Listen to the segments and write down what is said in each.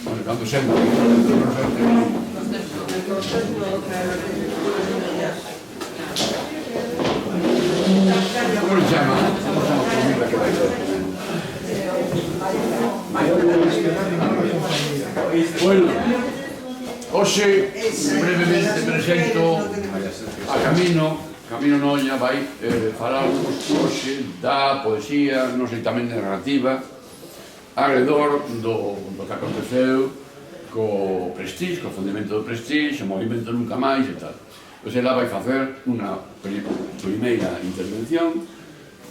Bueno, cando sempre. Como se chama? Como se chama a comida que vai ser? Bueno, hoxe brevemente presento a Camino Noña vai falarnos hoxe da poesía, non sei tamén de narrativa, alrededor do que aconteceu co Prestige, co fundamento do Prestige, o movimento Nunca Máis e tal. Pois ela vai facer unha primeira intervención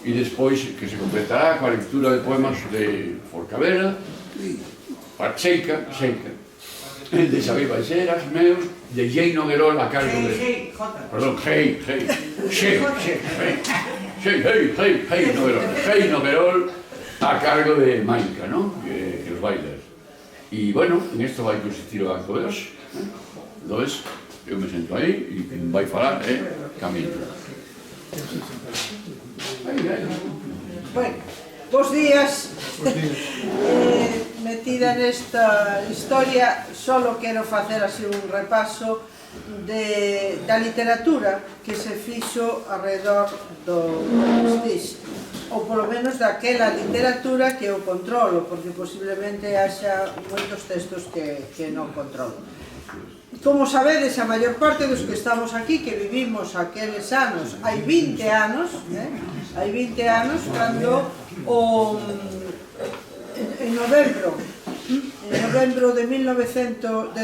e despois que se completará coa lectura de poemas de Forcavera, Cheica, de Xavier Baixeras, meus, de Jay Noguerol a cargo de... Perdón, Jay Noguerol a cargo de Maica, ¿no? Que os bailes. Y bueno, en esto vai consistir o acto de hoxe. Entonces, eu me sento aí e quen vai falar é Camilo. Bueno, bos días. Metida nesta historia, solo quero facer así un repaso da literatura que se fixo alrededor do Prestige, ou polo menos daquela literatura que eu controlo, porque posiblemente haxa moitos textos que non controlo. Como sabedes, a maior parte dos que estamos aquí, que vivimos aqueles anos, hai 20 anos, cando en novembro de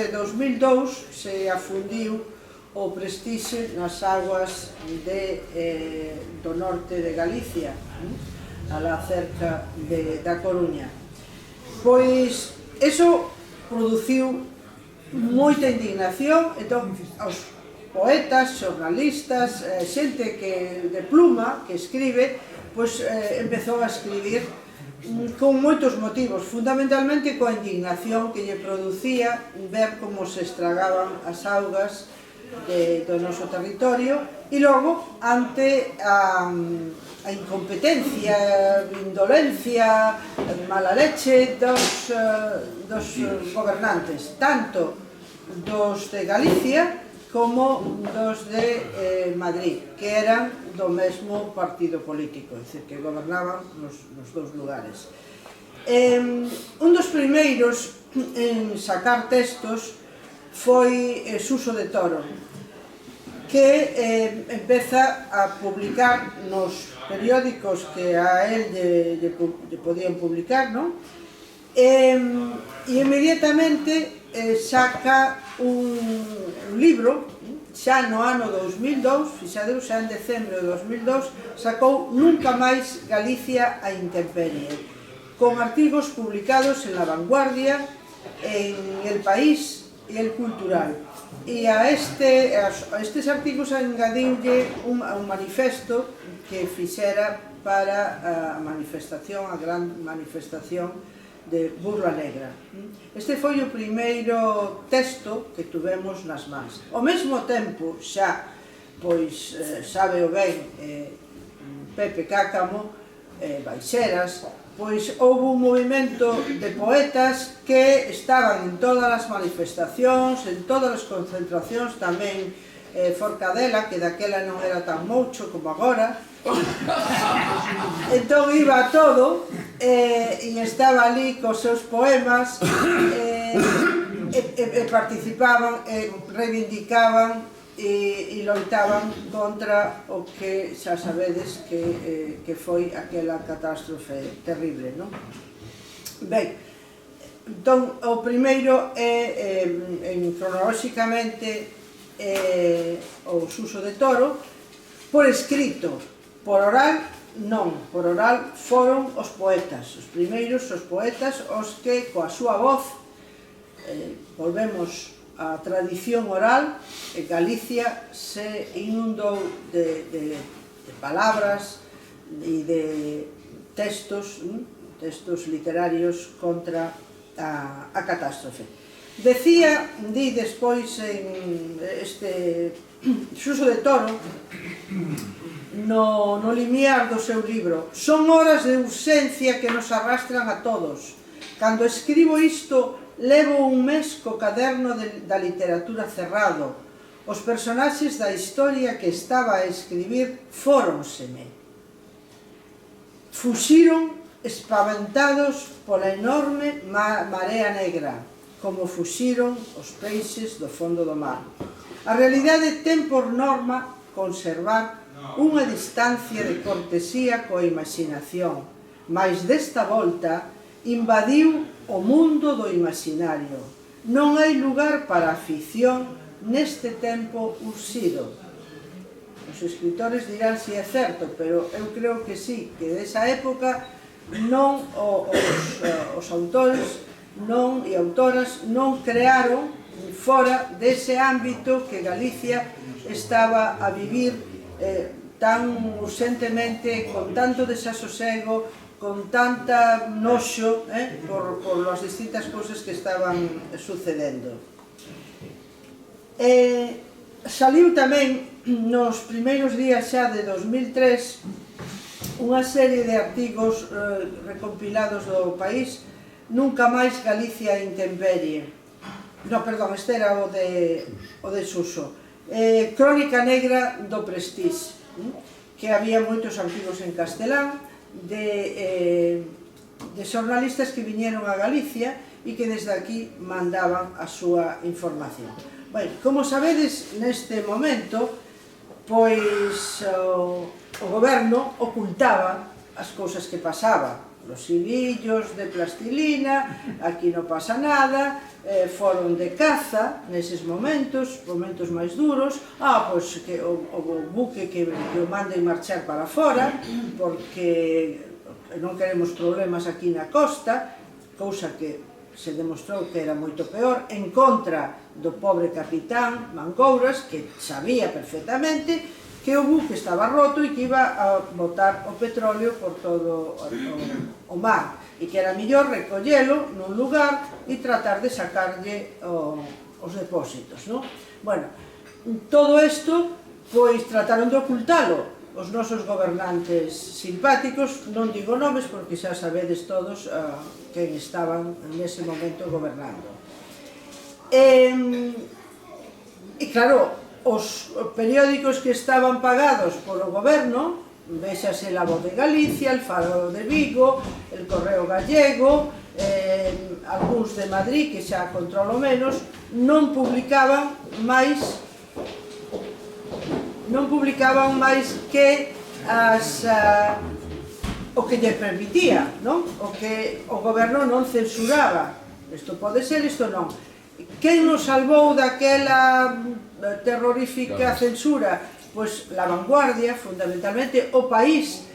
2002 se afundiu o Prestige nas aguas do norte de Galicia, alá cerca da Coruña. Pois, eso produciu moita indignación, entón, aos poetas, xornalistas, xente de pluma que escribe, pois empezou a escribir con moitos motivos, fundamentalmente coa indignación que lle producía ver como se estragaban as augas do noso territorio e logo ante a incompetencia, indolencia, mala leche dos gobernantes, tanto dos de Galicia como dos de Madrid, que eran do mesmo partido político, é dicir, que gobernaban nos dous lugares. Un dos primeiros en sacar textos foi Suso de Toro, que empeza a publicar nos periódicos que a él lle podían publicar, non? E inmediatamente saca un libro, xa no ano 2002, fixadeu, xa en decembro de 2002, sacou Nunca Máis Galicia a Intemperie, con artigos publicados en La Vanguardia, en El País e El Cultural. E a estes artigos engadiulle un manifesto que fixera para a manifestación, a gran manifestación de Burla Negra. Este foi o primeiro texto que tuvemos nas mans. Ao mesmo tempo, xa, pois, sabe o ben Pepe Cácamo, Baixeras, pois houve un movimento de poetas que estaban en todas as manifestacións, en todas as concentracións, tamén Forcadela, que daquela non era tan moucho como agora. Entón iba a todo e estaba ali cos seus poemas e participaban, reivindicaban e loitaban contra o que xa sabedes que foi aquela catástrofe terrible, non? Ben, entón o primeiro é cronolóxicamente o Suso de Toro, por escrito, por oral non, por oral foron os poetas, os primeiros os poetas os que coa súa voz volvemos a tradición oral, Galicia se inundou de palabras e de textos literarios contra a catástrofe. Decía, di despois en este Suso de Toro, no limiar do seu libro: son horas de urxencia que nos arrastran a todos. Cando escribo isto, levo un mes co caderno da literatura cerrado. Os personaxes da historia que estaba a escribir fóronseme. Fuxiron espaventados pola enorme marea negra, como fuxiron os peixes do fondo do mar. A realidade ten por norma conservar unha distancia de cortesía coa imaginación, mas desta volta invadiu o mundo do imaginario. Non hai lugar para a ficción neste tempo urxido. Os escritores dirán si é certo, pero eu creo que sí, que desa época non os autores e autoras non crearon fora dese ámbito que Galicia estaba a vivir tan urxentemente, con tanto desasosego, con tanta noxo por as distintas cousas que estaban sucedendo. Saliu tamén nos primeiros días xa de 2003 unha serie de artigos recompilados do país: Nunca máis Galicia a intemperie. No, perdón, este era o de Suso. Crónica negra do Prestige, que había moitos artigos en castelán de xornalistas que viñeron a Galicia e que desde aquí mandaban a súa información. Bueno, como sabedes, neste momento, pois o goberno ocultaba as cousas que pasaban. Los hilillos de plastilina, aquí non pasa nada, foron de caza neses momentos máis duros. Pois que o buque que o manden marchar para fora, porque non queremos problemas aquí na costa, cousa que se demostrou que era moito peor, en contra do pobre capitán Mangouras, que sabía perfectamente que o buque estaba roto e que iba a botar o petróleo por todo o mar, e que era mellor recollelo nun lugar e tratar de sacarlle os depósitos, non? Bueno, todo isto, pois trataron de ocultalo os nosos gobernantes simpáticos. Non digo nomes porque xa sabedes todos quen estaban nese momento gobernando. E claro, os periódicos que estaban pagados polo goberno, véxase La Voz de Galicia, El Faro de Vigo, El Correo Gallego, algúns de Madrid, que xa controlo menos, non publicaban máis que o que lle permitía, non? O que o goberno non censuraba. Isto pode ser, isto non. Quen nos salvou daquela terrorífica censura? Pois La Vanguardia, fundamentalmente, O País,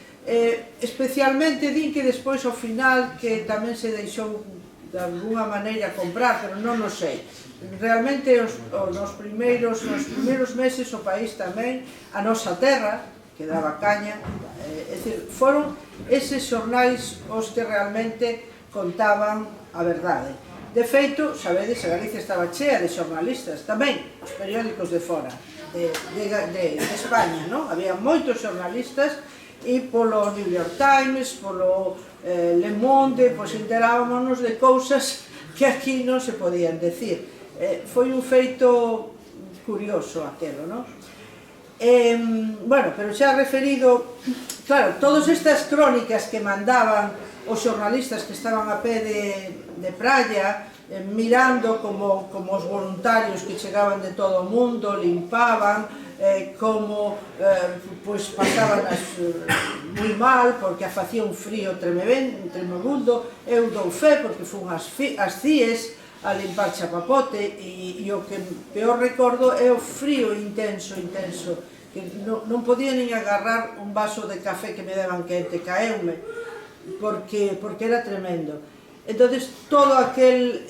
especialmente din que despois ao final que tamén se deixou de alguna maneira comprar, pero non o sei. Realmente nos primeiros meses O País tamén, A Nosa Terra, que daba caña, é dicir, foron eses xornais os que realmente contaban a verdade. De feito, sabedes, a Galicia estaba chea de xornalistas, tamén os periódicos de fora, de España, non? Había moitos xornalistas e polo New York Times, polo Le Monde, pois enterábamos de cousas que aquí non se podían decir. Foi un feito curioso aquelo, non? Bueno, pero xa referido, claro, todas estas crónicas que mandaban os xornalistas que estaban a pé de praia, mirando como os voluntarios que chegaban de todo o mundo limpaban, como pasaban moi mal porque facía un frío tremebundo. Eu dou fe porque fun ás CIES a limpar Chapapote e o que peor recordo é o frío intenso, que non podía nin agarrar un vaso de café que me daban quente, caeume, porque era tremendo. Entonces todo aquel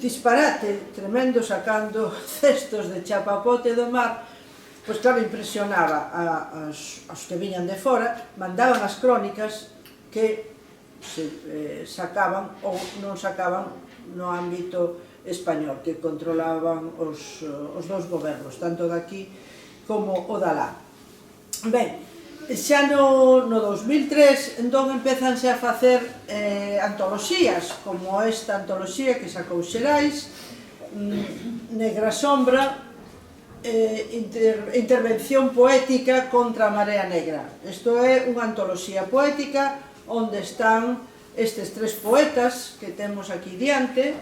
disparate tremendo sacando cestos de chapapote do mar, pois claro, impresionaba aos que viñan de fora, mandaban as crónicas que se sacaban ou non sacaban no ámbito español, que controlaban os dous gobernos, tanto daqui como o de alá. Ben, xa no 2003, entón empezanse a facer antoloxías, como esta antoloxía que sacou Xerais, Negra Sombra, intervención poética contra a Marea Negra. Isto é unha antoloxía poética onde están estes tres poetas que temos aquí diante,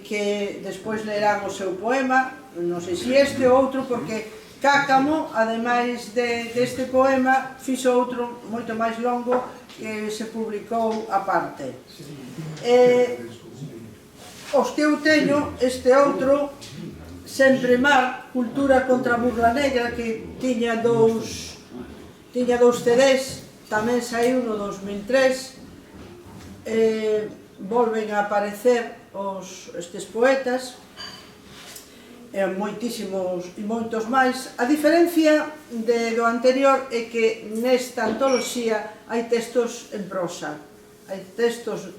que despois lerán o seu poema, non sei se este ou outro, porque Cácamo, ademais deste poema, fixo outro moito máis longo que se publicou aparte. Os que eu teño, este outro, Sempre Mar, Cultura contra a Burla Negra, que tiña dous CDs, tamén saiu no 2003, volven a aparecer estes poetas, moitísimos e moitos máis. A diferencia do anterior é que nesta antoloxía hai textos en prosa, hai textos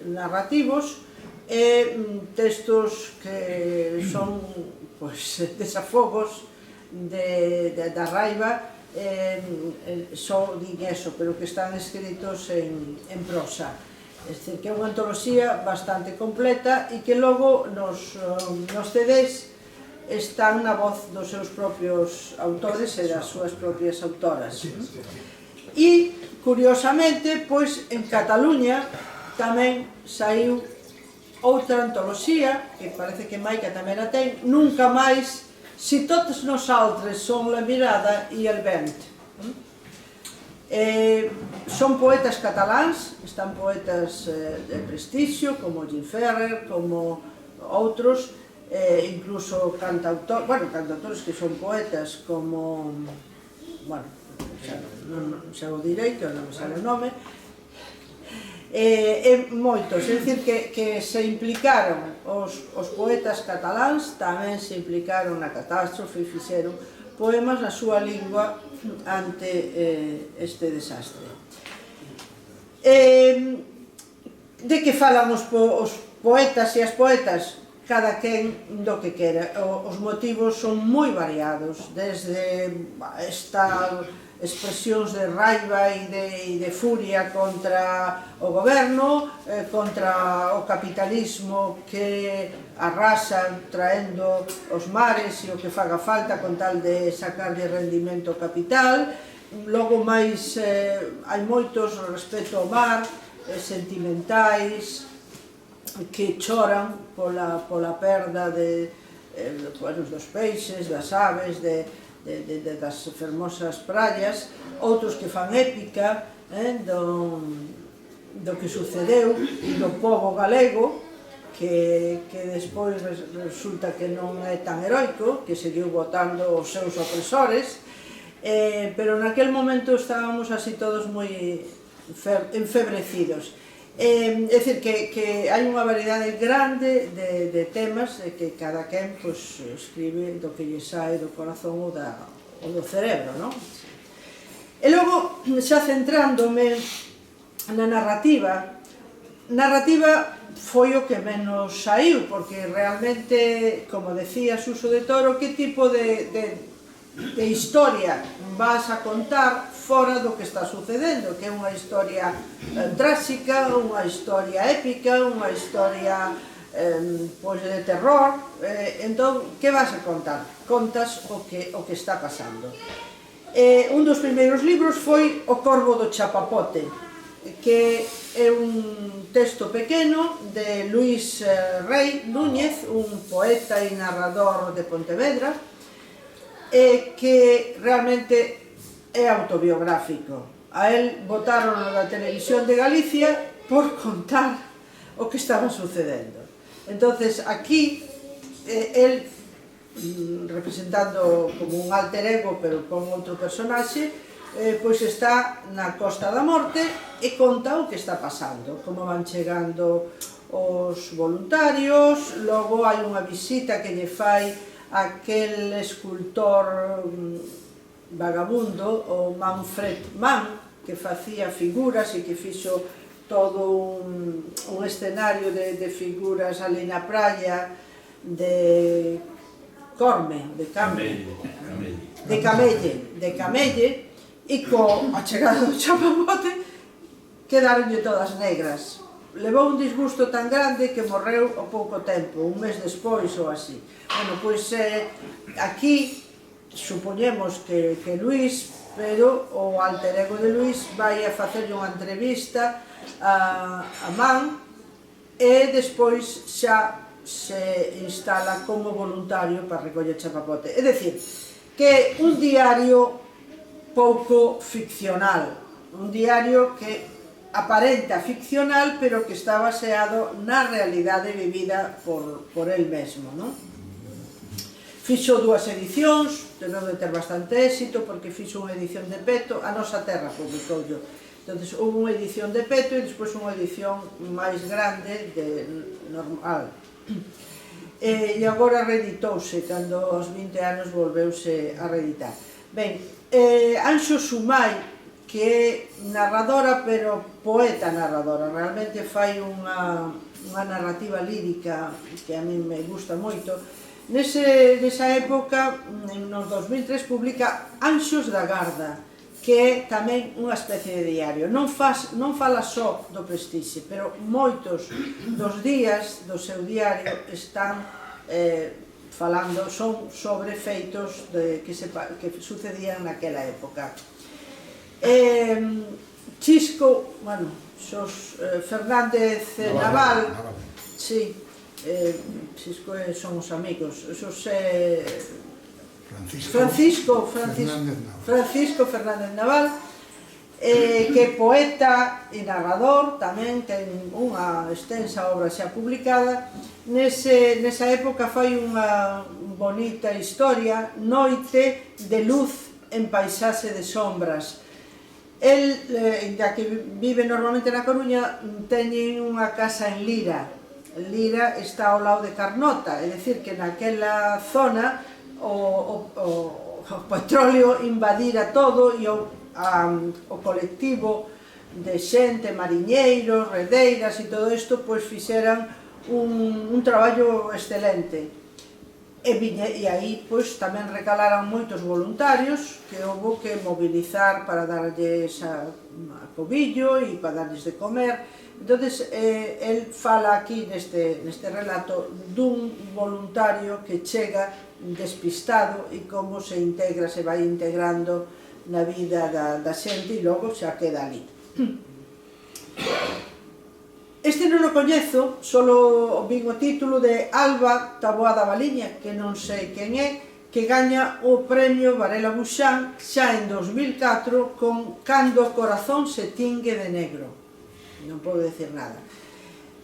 narrativos e textos que son desafogos da raiva, só din eso, pero que están escritos en prosa. É dicir, que é unha antoloxía bastante completa e que logo nos CDs están na voz dos seus propios autores e das súas propias autoras. E, curiosamente, pois, en Cataluña tamén saiu outra antoloxía, que parece que Maica tamén a ten, Nunca máis, si totes nosaltres son la mirada e el vent. Son poetas cataláns, están poetas de prestixio, como Jim Ferrer, como outros, incluso cantautores que son poetas como, xa o direi, que non me sale o nome, moitos, é dicir que se implicaron os poetas cataláns, tamén se implicaron na catástrofe e fixeron poemas na súa lingua ante este desastre. De que falan os poetas e as poetas? Cada quen do que quera. Os motivos son moi variados, desde expresións de raiva e de furia contra o goberno, contra o capitalismo que arrasa traendo os mares e o que faga falta con tal de sacarlle rendimento ao capital. Logo máis hai moitos respecto ao mar, sentimentais, que choran pola perda dos peixes, das aves, das fermosas praias, outros que fan épica do que sucedeu do pobo galego, que despois resulta que non é tan heroico, que seguiu votando os seus opresores, pero naquel momento estábamos así todos moi enfebrecidos. É dicir, que hai unha variedade grande de temas que cada quen escribe do que lle sae do corazón ou do cerebro, non? E logo, xa centrándome na narrativa foi o que menos saiu, porque realmente, como decía Suso de Toro, que tipo de historia vas a contar fora do que está sucedendo, que é unha historia tráxica, unha historia épica, unha historia de terror. Entón, que vas a contar? Contas o que está pasando. Un dos primeiros libros foi O Corvo do Chapapote, que é un texto pequeno de Luís Rei Núñez, un poeta e narrador de Pontevedra, que realmente é autobiográfico. A él botaron na televisión de Galicia por contar o que estaba sucedendo. Entonces, aquí, él, representando como un alter ego, pero con outro personaxe, pois está na Costa da Morte e conta o que está pasando, como van chegando os voluntarios. Logo hai unha visita que lle fai aquel escultor vagabundo, o Manfred Mann, que facía figuras e que fixo todo un escenario de figuras ali na praia, de Corme, de Camelle, e co a chegada do chapapote quedaronlle todas negras. Levou un disgusto tan grande que morreu ao pouco tempo, un mes despois ou así. Bueno, pois aquí supoñemos que Luís, pero o alter ego de Luís vai a facerlle unha entrevista a man e despois xa se instala como voluntario para recoller chapapote. É dicir, que un diario pouco ficcional, un diario que aparenta ficcional pero que está baseado na realidade vivida por el mesmo, non? Fixo 2 edicións, debeu de ter bastante éxito porque fixo unha edición de peto, A Nosa Terra publicoulle. Entonces, houve unha edición de peto e despois unha edición máis grande, normal. E agora reeditouse, cando aos 20 anos volveuse a reeditar. Ben, Anxo Sumai, que é narradora, pero poeta narradora, realmente fai unha narrativa lírica que a mí me gusta moito. Nesa época, nos 2003, publica Anxos da Garda, que é tamén unha especie de diario. Non fala só do Prestixe, pero moitos dos días do seu diario están falando, son sobre feitos que sucedían naquela época. Chisco, bueno, Fernández Naval, sí, Chisco son os amigos, Francisco Fernández Naval, que é poeta e narrador, tamén ten unha extensa obra xa publicada. Nesa época fai unha bonita historia, Noite de luz en paisaxe de sombras. El, ya que vive normalmente na Coruña, teñen unha casa en Lira. Lira está ao lado de Carnota, é dicir, que naquela zona o petróleo invadira todo e o colectivo de xente, mariñeiros, redeiras e todo isto, pois fixeran un traballo excelente. E aí pois tamén recalaran moitos voluntarios que houve que mobilizar para darlles acobillo e para darlles de comer. Entón, el fala aquí neste relato dun voluntario que chega despistado e como se integra, se vai integrando na vida da xente e logo xa queda ali. Este non o coñezo, só vin o título de Alba Taboada Baliña, que non sei quen é, que gaña o premio Varela Buxán xa en 2004 con Cando o corazón se tingue de negro. Non podo decir nada.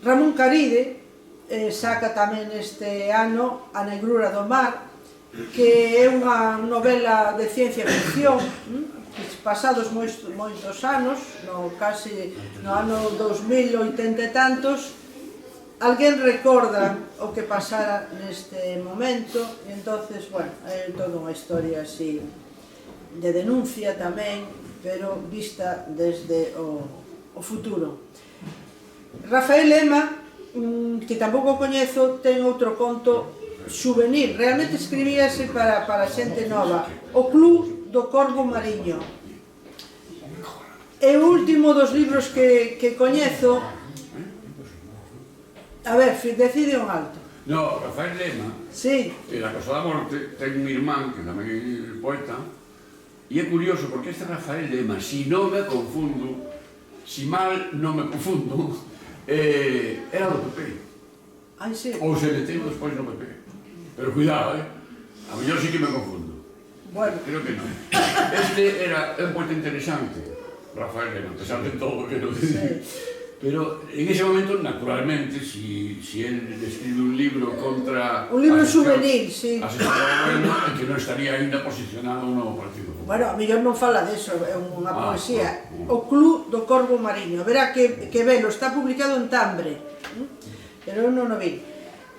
Ramón Caride saca tamén este ano A negrura do mar, que é unha novela de ciencia ficción, pasados moitos anos, no ano 2080 e tantos, alguén recorda o que pasara neste momento, e entonces, bueno, é toda unha historia así de denuncia tamén, pero vista desde o futuro. Rafael Lema, que tampouco coñezo, ten outro conto juvenil, realmente escribíase para xente nova, O Club do Corvo Mariño. É o último dos libros que coñezo. A ver, decide un alto. No, Rafael Lema, sí. La Cosa da Morte, ten un irmán que tamén é poeta, e é curioso porque este Rafael Lema, si non me confundo, si mal non me confundo, era do PP. Ai, sí. Ou se meteu despois no PP. Pero cuidado, a mellor sí que me confundo. Bueno. Creo que non. Este era un poeta interesante, Rafael Lema, a pesar de todo que non dice. Pero en ese momento, naturalmente, si él escribe un libro contra... Un libro juvenil, sí. A bueno, que non estaría ainda posicionado no Partido Popular. Bueno, a mellor non fala deso, é unha poesía. O Club do Corvo Mariño. Verá que velo, está publicado en Tambre. Pero non o vi.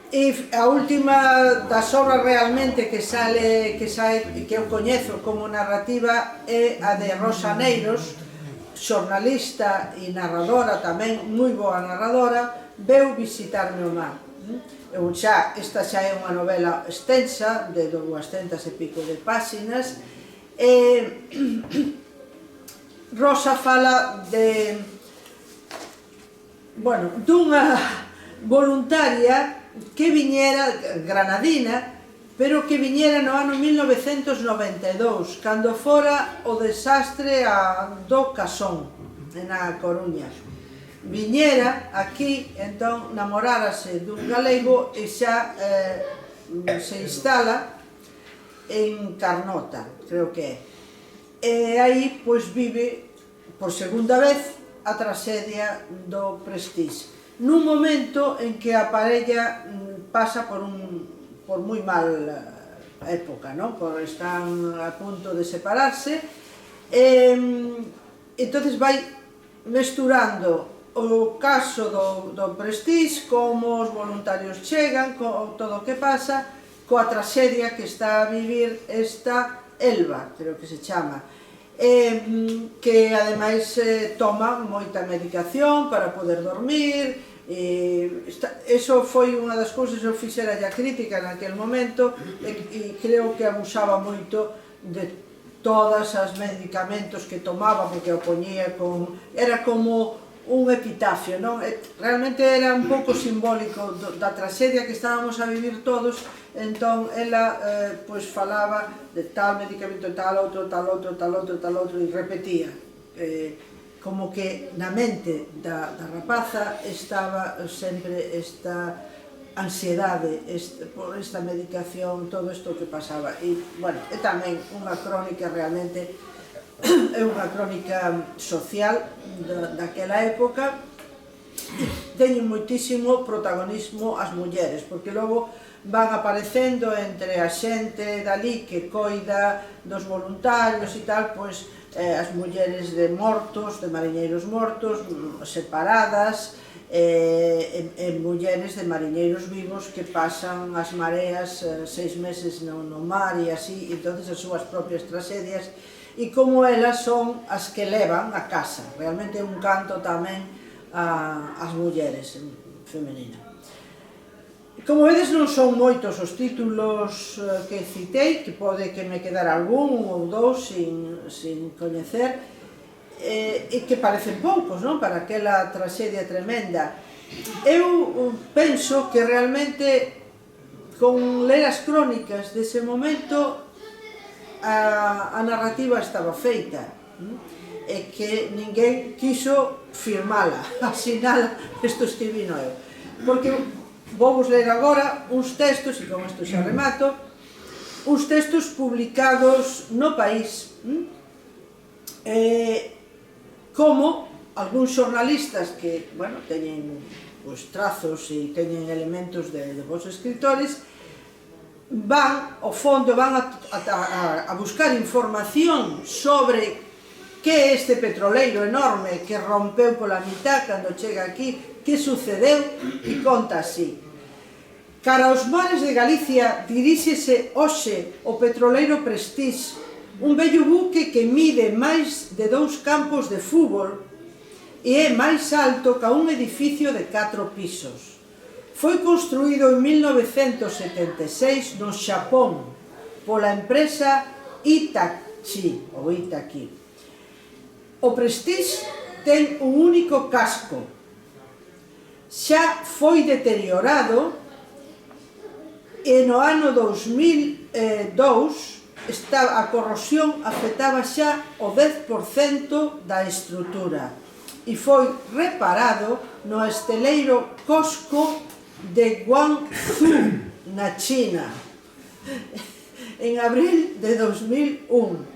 E a última das obras realmente que eu coñezo como narrativa é a de Rosa Neiros, xornalista e narradora tamén, moi boa narradora, veu visitarme o mar. Esta xa é unha novela extensa, de 200 e pico de páxinas, e Rosa fala de, bueno, dunha voluntaria que viñera, granadina, pero que viñera no ano 1992, cando fora o desastre do Casón, na Coruña. Viñera aquí, entón, namorárase dun galego e xa se instala en Carnota, creo que é. E aí, pois, vive por segunda vez a traxedia do Prestige, nun momento en que a parella pasa por moi mal época, non? Están a punto de separarse, entonces vai mesturando o caso do Prestige, como os voluntarios chegan, con todo o que pasa, coa traxedia que está a vivir esta Elba, creo que se chama, que ademais toma moita medicación para poder dormir. Eso foi unha das cousas que eu fixera a crítica naquele momento, e creo que abusaba moito de todas as medicamentos que tomaba, porque o poñía con... era como un epitafio, non? Realmente era un pouco simbólico da traxedia que estábamos a vivir todos. Entón, ela falaba de tal medicamento, tal outro, tal outro, tal outro, tal outro, e repetía. Como que na mente da rapaza estaba sempre esta ansiedade por esta medicación, todo isto que pasaba. E, bueno, é tamén unha crónica realmente, é unha crónica social daquela época. Teñen moitísimo protagonismo as mulleres, porque logo van aparecendo entre a xente dali que coida dos voluntarios e tal, pois as mulleres de mortos, de mariñeiros mortos, separadas, e mulleres de mariñeiros vivos que pasan as mareas 6 meses no mar e así, entonces as súas propias tragedias, e como elas son as que levan a casa. Realmente é un canto tamén ás mulleres femenina. Como vedes, non son moitos os títulos que citei, que pode que me quedar algún ou dous sin coñecer, e que parecen poucos, non? Para aquela traxedia tremenda. Eu penso que realmente, con ler as crónicas dese momento, a narrativa estaba feita, e que ninguén quiso firmala, asinala, isto escribino eu. Porque vou vos ler agora uns textos, e con isto xa remato, uns textos publicados no País, como algúns xornalistas que, bueno, teñen trazos e teñen elementos de vos escritores, van ao fondo, van a buscar información sobre que é este petroleiro enorme que rompeu pola mitad cando chega aquí, que sucedeu, e conta así. Cara aos mares de Galicia diríxese hoxe o petroleiro Prestige, un vello buque que mide máis de 2 campos de fútbol e é máis alto ca un edificio de 4 pisos. Foi construído en 1976 no Xapón pola empresa Hitachi, ou Itaki. O Prestige ten un único casco. Xa foi deteriorado e no ano 2002 a corrosión afectaba xa o 10% da estrutura e foi reparado no esteleiro Cosco de Guangzhou, na China, en abril de 2001.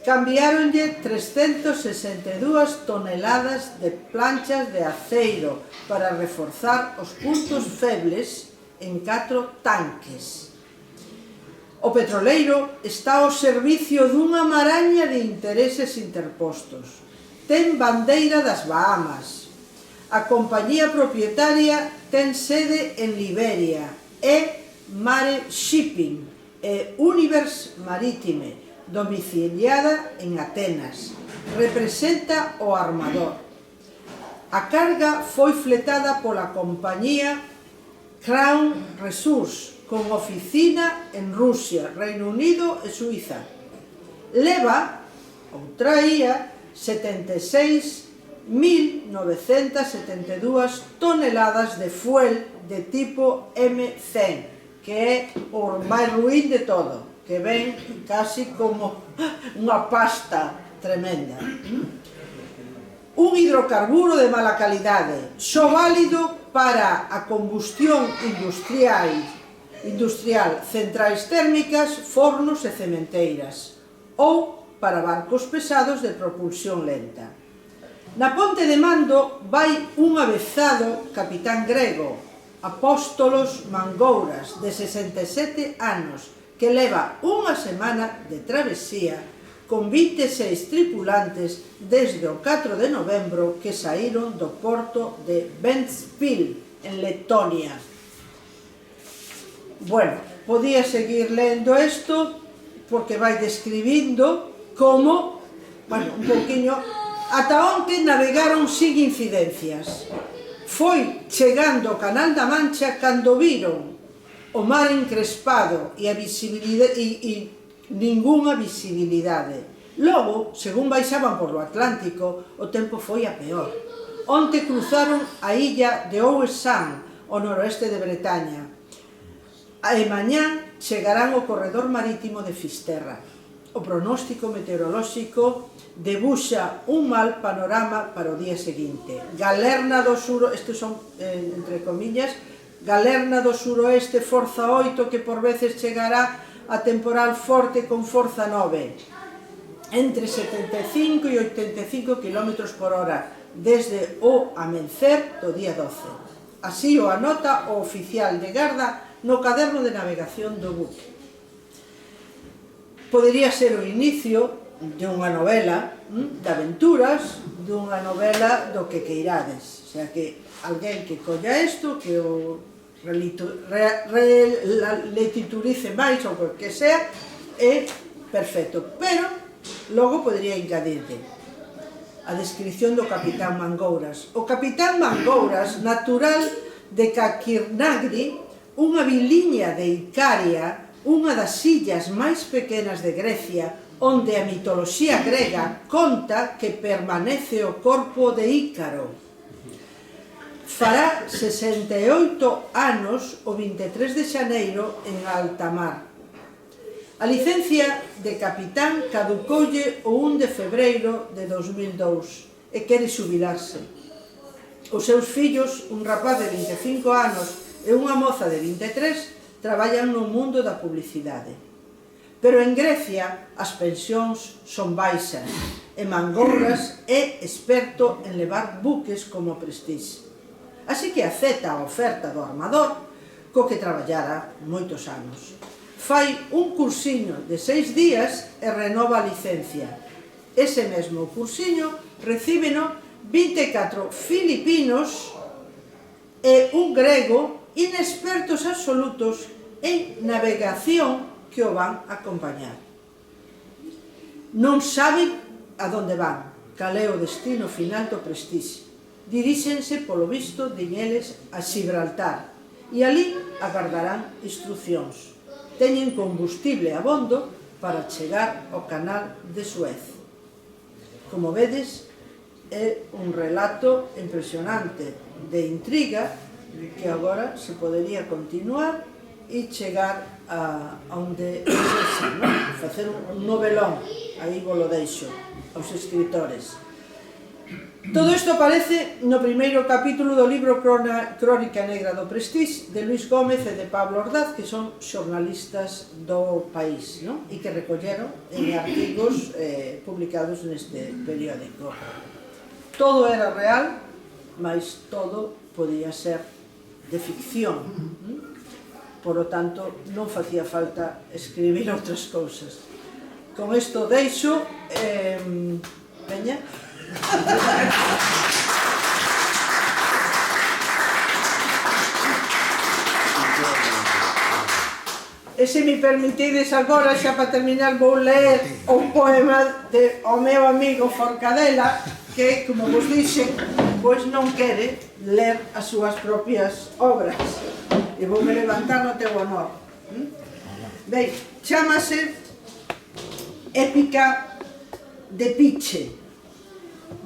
Cambiáronlle 362 toneladas de planchas de aceiro para reforzar os puntos febles en 4 tanques. O petroleiro está ao servicio dunha maraña de intereses interpostos. Ten bandeira das Bahamas. A compañía propietaria ten sede en Liberia, é Mare Shipping e Universe Maritime, domiciliada en Atenas. representa o armador. A carga foi fletada pola compañía Crown Resource, con oficina en Rusia, Reino Unido e Suiza. Leva, ou traía, 76.972 toneladas de fuel de tipo M100, que é o máis ruín de todo, que ven casi como unha pasta tremenda. Un hidrocarburo de mala calidade, só válido para a combustión industrial, centrais térmicas, fornos e cementeiras, ou para barcos pesados de propulsión lenta. Na ponte de mando vai un avezado capitán grego, Apóstolos Mangouras, de 67 anos, que leva unha semana de travesía con 26 tripulantes desde o 4 de novembro que saíron do porto de Ventspil, en Letonia. Bueno, podía seguir lendo isto porque vai describindo como, bueno, un poquinho, ata onde navegaron sin incidencias. Foi chegando ao Canal da Mancha cando viron o mar encrespado e ningunha visibilidade. Logo, según baixaban por o Atlántico, o tempo foi a peor. Onte cruzaron a illa de Ouessant, ao noroeste de Bretaña. E mañá chegarán ao corredor marítimo de Fisterra. O pronóstico meteorolóxico debuxa un mal panorama para o día seguinte. Galerna do sur, estes son, entre comillas, Galerna do suroeste, forza 8, que por veces chegará a temporal forte con forza 9, entre 75 e 85 km por hora, desde o amencer do día 12. Así o anota o oficial de garda no caderno de navegación do buque. Podería ser o inicio de unha novela de aventuras, dunha novela do que queirades. O sea, que alguén que colla isto, que o retiturice máis ou o que sea, é perfecto. Pero logo podría engadirte a descripción do capitán Mangouras. O capitán Mangouras, natural de Kakirnagri, unha viliña de Icaria, unha das illas máis pequenas de Grecia, onde a mitoloxía grega conta que permanece o corpo de Ícaro. Fará 68 anos o 23 de xaneiro en alta mar. A licencia de capitán caducoulle o 1 de febreiro de 2002 e quere xubilarse. Os seus fillos, un rapaz de 25 anos e unha moza de 23, traballan no mundo da publicidade. Pero en Grecia as pensións son baixas e Mangouras é experto en levar buques como Prestige. Así que acepta a oferta do armador, co que traballara moitos anos. Fai un cursiño de 6 días e renova a licencia. Ese mesmo cursiño recíbeno 24 filipinos e un grego inexpertos absolutos en navegación que o van a acompañar. Non saben a donde van, cal é o destino final do Prestige. Diríxense, polo visto, diñeles a Gibraltar e ali agardarán instruccións. Teñen combustible abondo para chegar ao canal de Suez. Como vedes, é un relato impresionante de intriga que agora se podería continuar e chegar a onde sexa, facer un novelón, aí vos lo deixo aos escritores. Todo isto aparece no primeiro capítulo do libro Crónica Negra do Prestige, de Luis Gómez e de Pablo Ordaz, que son xornalistas do país, e que recolleron en artigos publicados neste periódico. Todo era real, mas todo podía ser de ficción. Por lo tanto, non facía falta escribir outras cousas. Con isto deixo... veña. E se me permitides agora, xa para terminar, vou ler un poema ao meu amigo Forcadela, que, como vos dixen, pois non quere ler as súas propias obras. E voume levantar no teu honor. Ben, chámase Épica de Piche.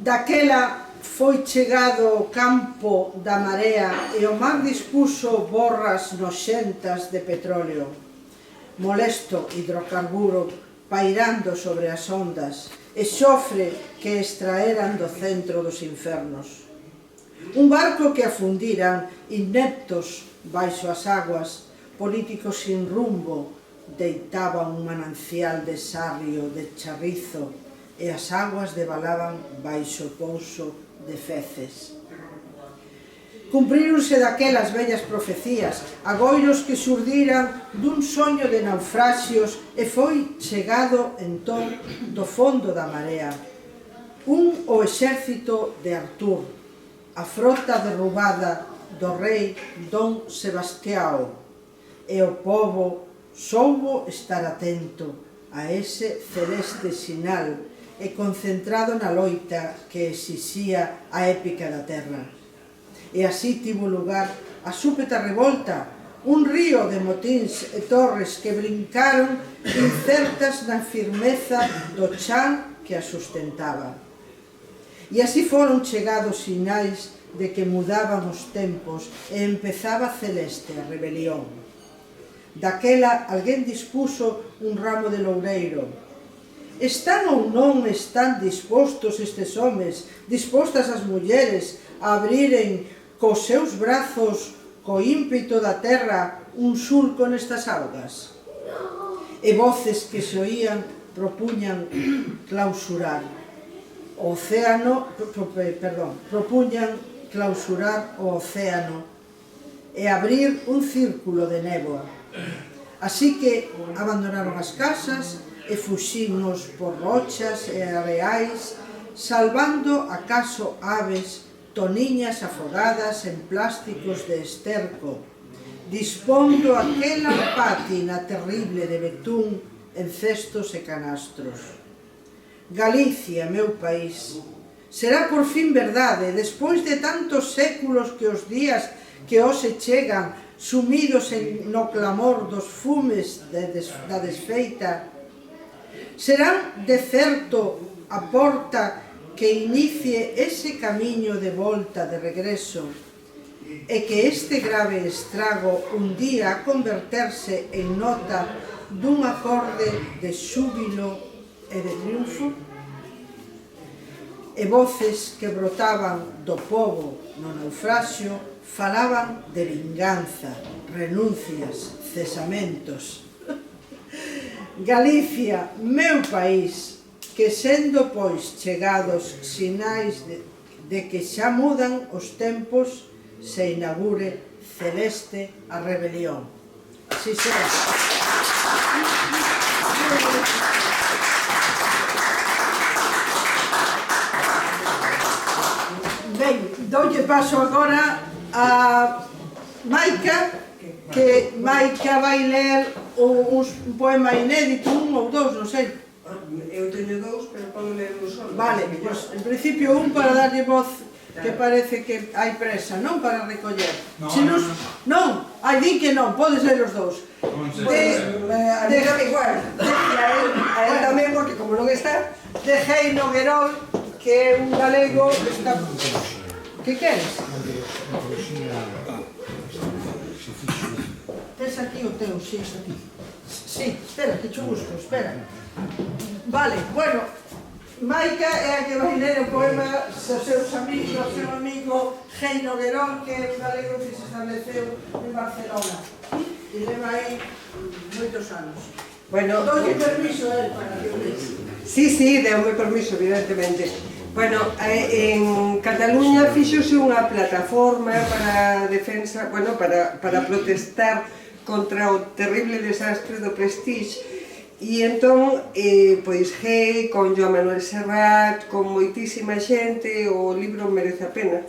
Daquela foi chegado ao campo da marea e o mar dispuso borras noxentas de petróleo. Molesto hidrocarburo pairando sobre as ondas e xofre que extraeran do centro dos infernos. Un barco que afundiran ineptos baixo as aguas, políticos sin rumbo, deitaban un manancial de sarrio, de charrizo, e as aguas debalaban baixo o pouso de feces. Cumpríronse daquelas vellas profecías, agoiros que xurdiran dun soño de naufraxios e foi chegado entón do fondo da marea. O exército de Artur, a frota derrubada do rei Don Sebastião, e o pobo soubo estar atento a ese celeste sinal e concentrado na loita que exixía a épica da terra. E así tivo lugar a súpeta revolta, un río de motíns e torres que brincaron incertas na firmeza do chan que a sustentaba. E así foron chegados sinais de que mudaban os tempos e empezaba celeste a rebelión. Daquela alguén dispuso un ramo de loureiro. Están ou non están dispostos estes homes, dispostas as mulleres, a abriren cos seus brazos, co ímpeto da terra, un surco nestas augas? E voces que se oían propuñan clausurar o océano, propuñan clausurar o océano e abrir un círculo de néboa. Así que abandonaron as casas e fuximos por rochas e areais, salvando acaso aves, toniñas afogadas en plásticos de esterco, dispondo aquela pátina terrible de betún en cestos e canastros. Galicia, meu país, será por fin verdade, despois de tantos séculos que os días que hoxe chegan, sumidos no clamor dos fumes da desfeita, serán de certo a porta que inicie ese camiño de volta de regreso e que este grave estrago un día a converterse en nota dun acorde de xúbilo e de triunfo? E voces que brotaban do pobo no naufraxio falaban de vinganza, renuncias, cesamentos. Galicia, meu país, que sendo pois chegados sinais de que xa mudan os tempos, se inaugure celeste a rebelión. Así será. Ben, doulle paso agora a Maica, que Maica vai ler un poema inédito, un ou dous, non sei. Eu teño dous, pero podo ler un solo. Vale, pois en principio un para darlle voz, que parece que hai presa, non para recoller. Non, hai din que non, podes ler os dous. A mí dame igual, a él tamén, porque como non está. De Heino Guerol, que é un galego que está... Que queres? Tes aquí o teu, si, aquí. Sí, espera, que cho busco, espera. Vale, bueno, Maica é a que vai ler o poema dos seus amigos, do seu amigo Heino Guerol, que é un galego que se estableceu en Barcelona. E leva aí moitos anos. Bueno, Doulle permiso a él para que o lees. sí, deume permiso, evidentemente. Bueno, en Cataluña fixose unha plataforma para defensa, bueno, para protestar contra o terrible desastre do Prestige. E entón, pois con Joan Manuel Serrat, con moitísima xente, o libro merece a pena.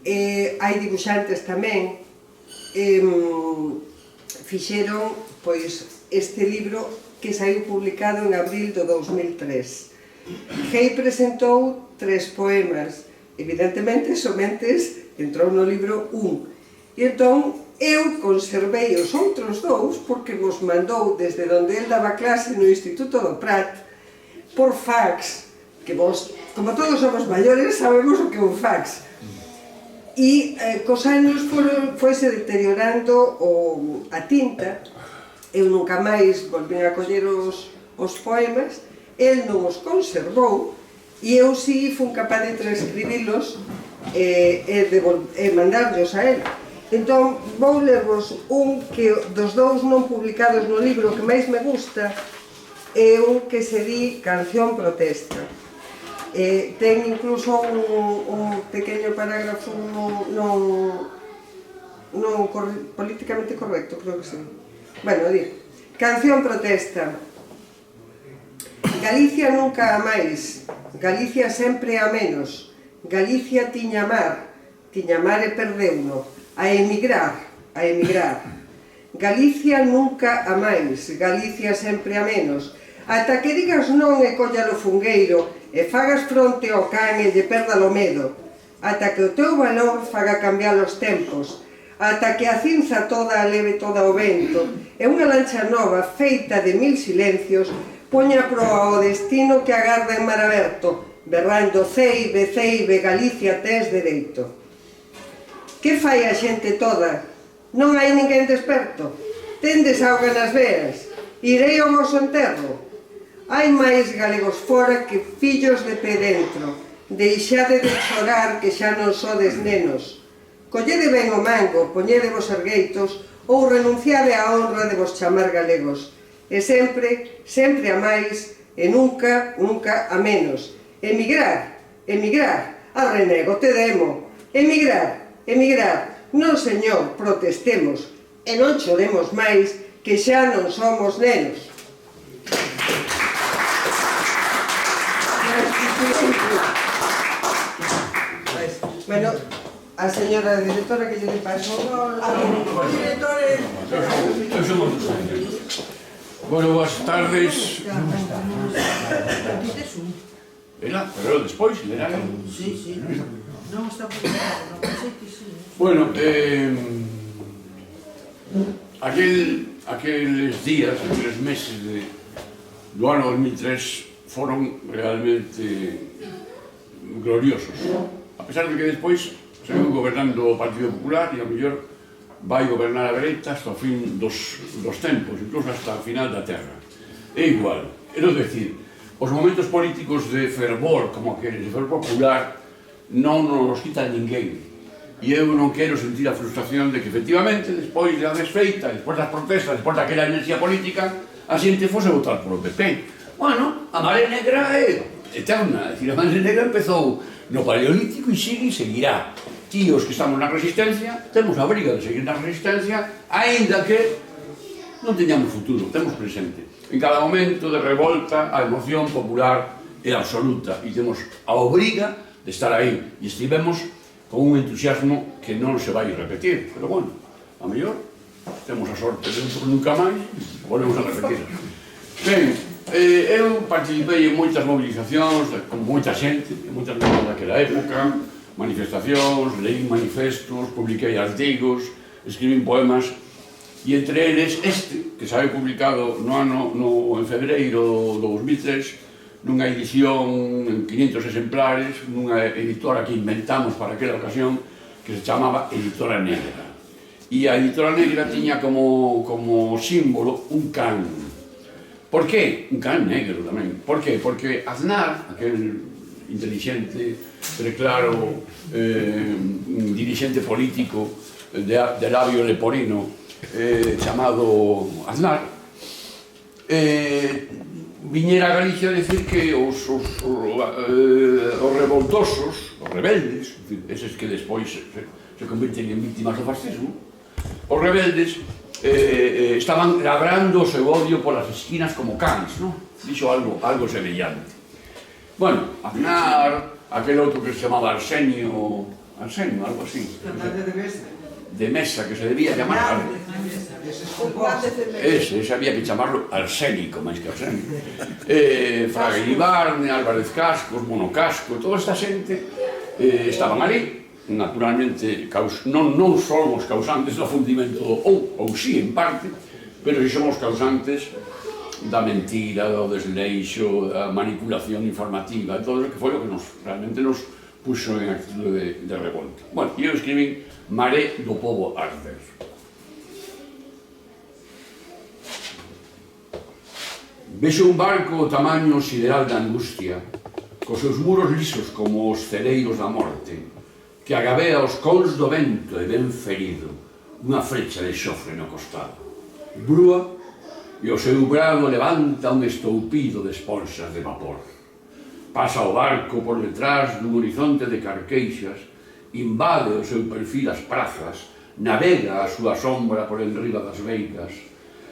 Hai dibuixantes tamén, fixeron este libro que saiu publicado en abril do 2003. Gei presentou 3 poemas, evidentemente somente entrou no libro 1, e entón eu conservei os outros 2 porque vos mandou desde onde el daba clase no Instituto do Prat por fax, que vos, como todos somos maiores, sabemos o que é un fax. E cos anos foise deteriorando a tinta, eu nunca máis volvín a coller os poemas, el non os conservou, e eu si fun capaz de transcribilos e mandarlos a el. Entón, vou lervos un que dos 2 non publicados no libro que máis me gusta é un que se di Canción Protesta. Ten incluso un pequeño parágrafo non políticamente correcto, creo que sí. Bueno, di, Canción Protesta. Galicia nunca a máis, Galicia sempre a menos, Galicia tiña mar e perdeuno, a emigrar. Galicia nunca a máis, Galicia sempre a menos, ata que digas non e colla o fungueiro, e fagas fronte ao can e lle perda o medo, ata que o teu valor faga cambiar os tempos, ata que a cinza toda a leve toda o vento, e unha lancha nova feita de 1000 silencios poña proa ao destino que agarda en mar aberto, berrando ceibe, Galicia tes dereito. Que fai a xente toda? Non hai ninguén desperto? Tendes auga nas veas? Irei ao vosso enterro? Hai máis galegos fora que fillos de pé dentro. Deixade de chorar que xa non sodes nenos. Collede ben o mango, poñede vos ergueitos, ou renunciade á honra de vos chamar galegos. E sempre, sempre a máis, e nunca, nunca a menos. Emigrar, arrenego, te demo. Emigrar, non señor, protestemos, e non choremos máis, que xa non somos nenos. Bueno, a señora directora que lle pasou a directores. Bueno, boas tardes. Pero despois, lerá. Sí. Non está publicado, non sei que sí. Bueno, aqueles días, aqueles meses do ano 2003 foron realmente gloriosos. A pesar de que despois seguiu gobernando o Partido Popular e a mellor vai gobernar a dereita hasta o fin dos tempos, incluso hasta o final da terra. É igual, quero decir, os momentos políticos de fervor, como aqueles de fervor popular, non nos quita ninguén. E eu non quero sentir a frustración de que, efectivamente, despois da desfeita, despois das protestas, despois daquela enerxía política, a xente fose votar por o PP. Bueno, a Maré Negra é eterna, é dicir, a Maré Negra empezou no Paleolítico e sigue e seguirá. Tíos que estamos na resistencia, temos a obriga de seguir na resistencia, aínda que non teñamos futuro, temos presente. En cada momento de revolta, a emoción popular é absoluta e temos a obriga de estar aí. E estivemos con un entusiasmo que non se vai repetir, pero bueno, a mellor temos a sorte de nunca máis e volvemos a repetir. Ben, eu participei en moitas movilizacións con moita xente, moitas veces daquela época, manifestacións, leí manifestos, publiquei artigos, escribín poemas, e entre eles este, que saiu publicado en febreiro do 2003, nunha edición en 500 exemplares, nunha editora que inventamos para aquela ocasión, que se chamaba Editora Negra. E a Editora Negra tiña como símbolo un can. Por que? Un can negro tamén. Por que? Porque Aznar, aquel inteligente, preclaro, dirigente político de labio leporino chamado Aznar, viñera a Galicia a decir que os revoltosos, os rebeldes, eses que despois se convirten en víctimas do fascismo, os rebeldes estaban labrando o seu odio polas esquinas como cans, non? Dixo algo semellante. Bueno, Aznar, aquel outro que se chamaba Arsenio, algo así. de mesa que se debía llamar... Ese había que chamarlo arsénico, máis que arsénico. Fraga Iribarne, Álvarez Cascos, Mono Casco, toda esta xente estaban ali. Naturalmente, non somos causantes do fundimento ou si, en parte, pero si somos causantes da mentira, do desleixo, da manipulación informativa, todo o que foi o que realmente nos puxo en actitude de revolta. Bueno, eu escribín Maré do pobo arder. Vexo un barco o tamaño sideral da angustia, cos seus muros lisos como os celeiros da morte, que agabea os cons do vento e ben ferido, unha frecha de xofre no costado. Brúa, e o seu brado levanta un estoupido de esponxas de vapor. Pasa o barco por detrás dun horizonte de carqueixas, invade o seu perfil as prazas, navega a súa sombra por enriba das veicas,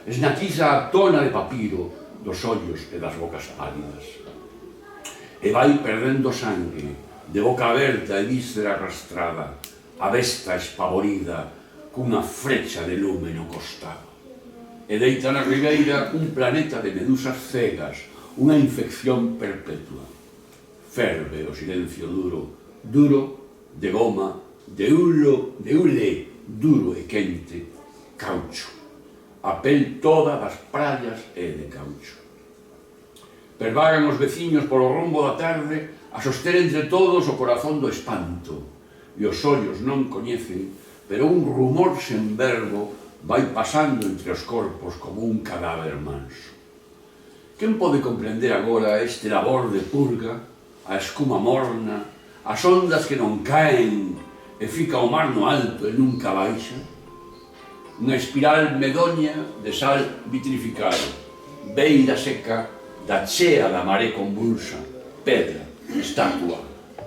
esnaquiza a tona de papiro dos ollos e das bocas pálidas. E vai perdendo sangue, de boca aberta e víscera arrastrada, a besta espavorida, cunha frecha de lume no costado. E deita na ribeira un planeta de medusas cegas, unha infección perpetua. Ferve o silencio duro, duro de goma, de hule, duro e quente, caucho. A pel toda das prallas é de caucho. Pervagan os veciños polo rombo da tarde a soster entre todos o corazón do espanto, e os ollos non coñecen, pero un rumor sen verbo vai pasando entre os corpos como un cadáver manso. Quen pode comprender agora este labor de purga, a escuma morna, as ondas que non caen e fica o mar no alto e nunca baixa? Unha espiral medoña de sal vitrificado, beira seca da chea da maré convulsa, pedra, estatua.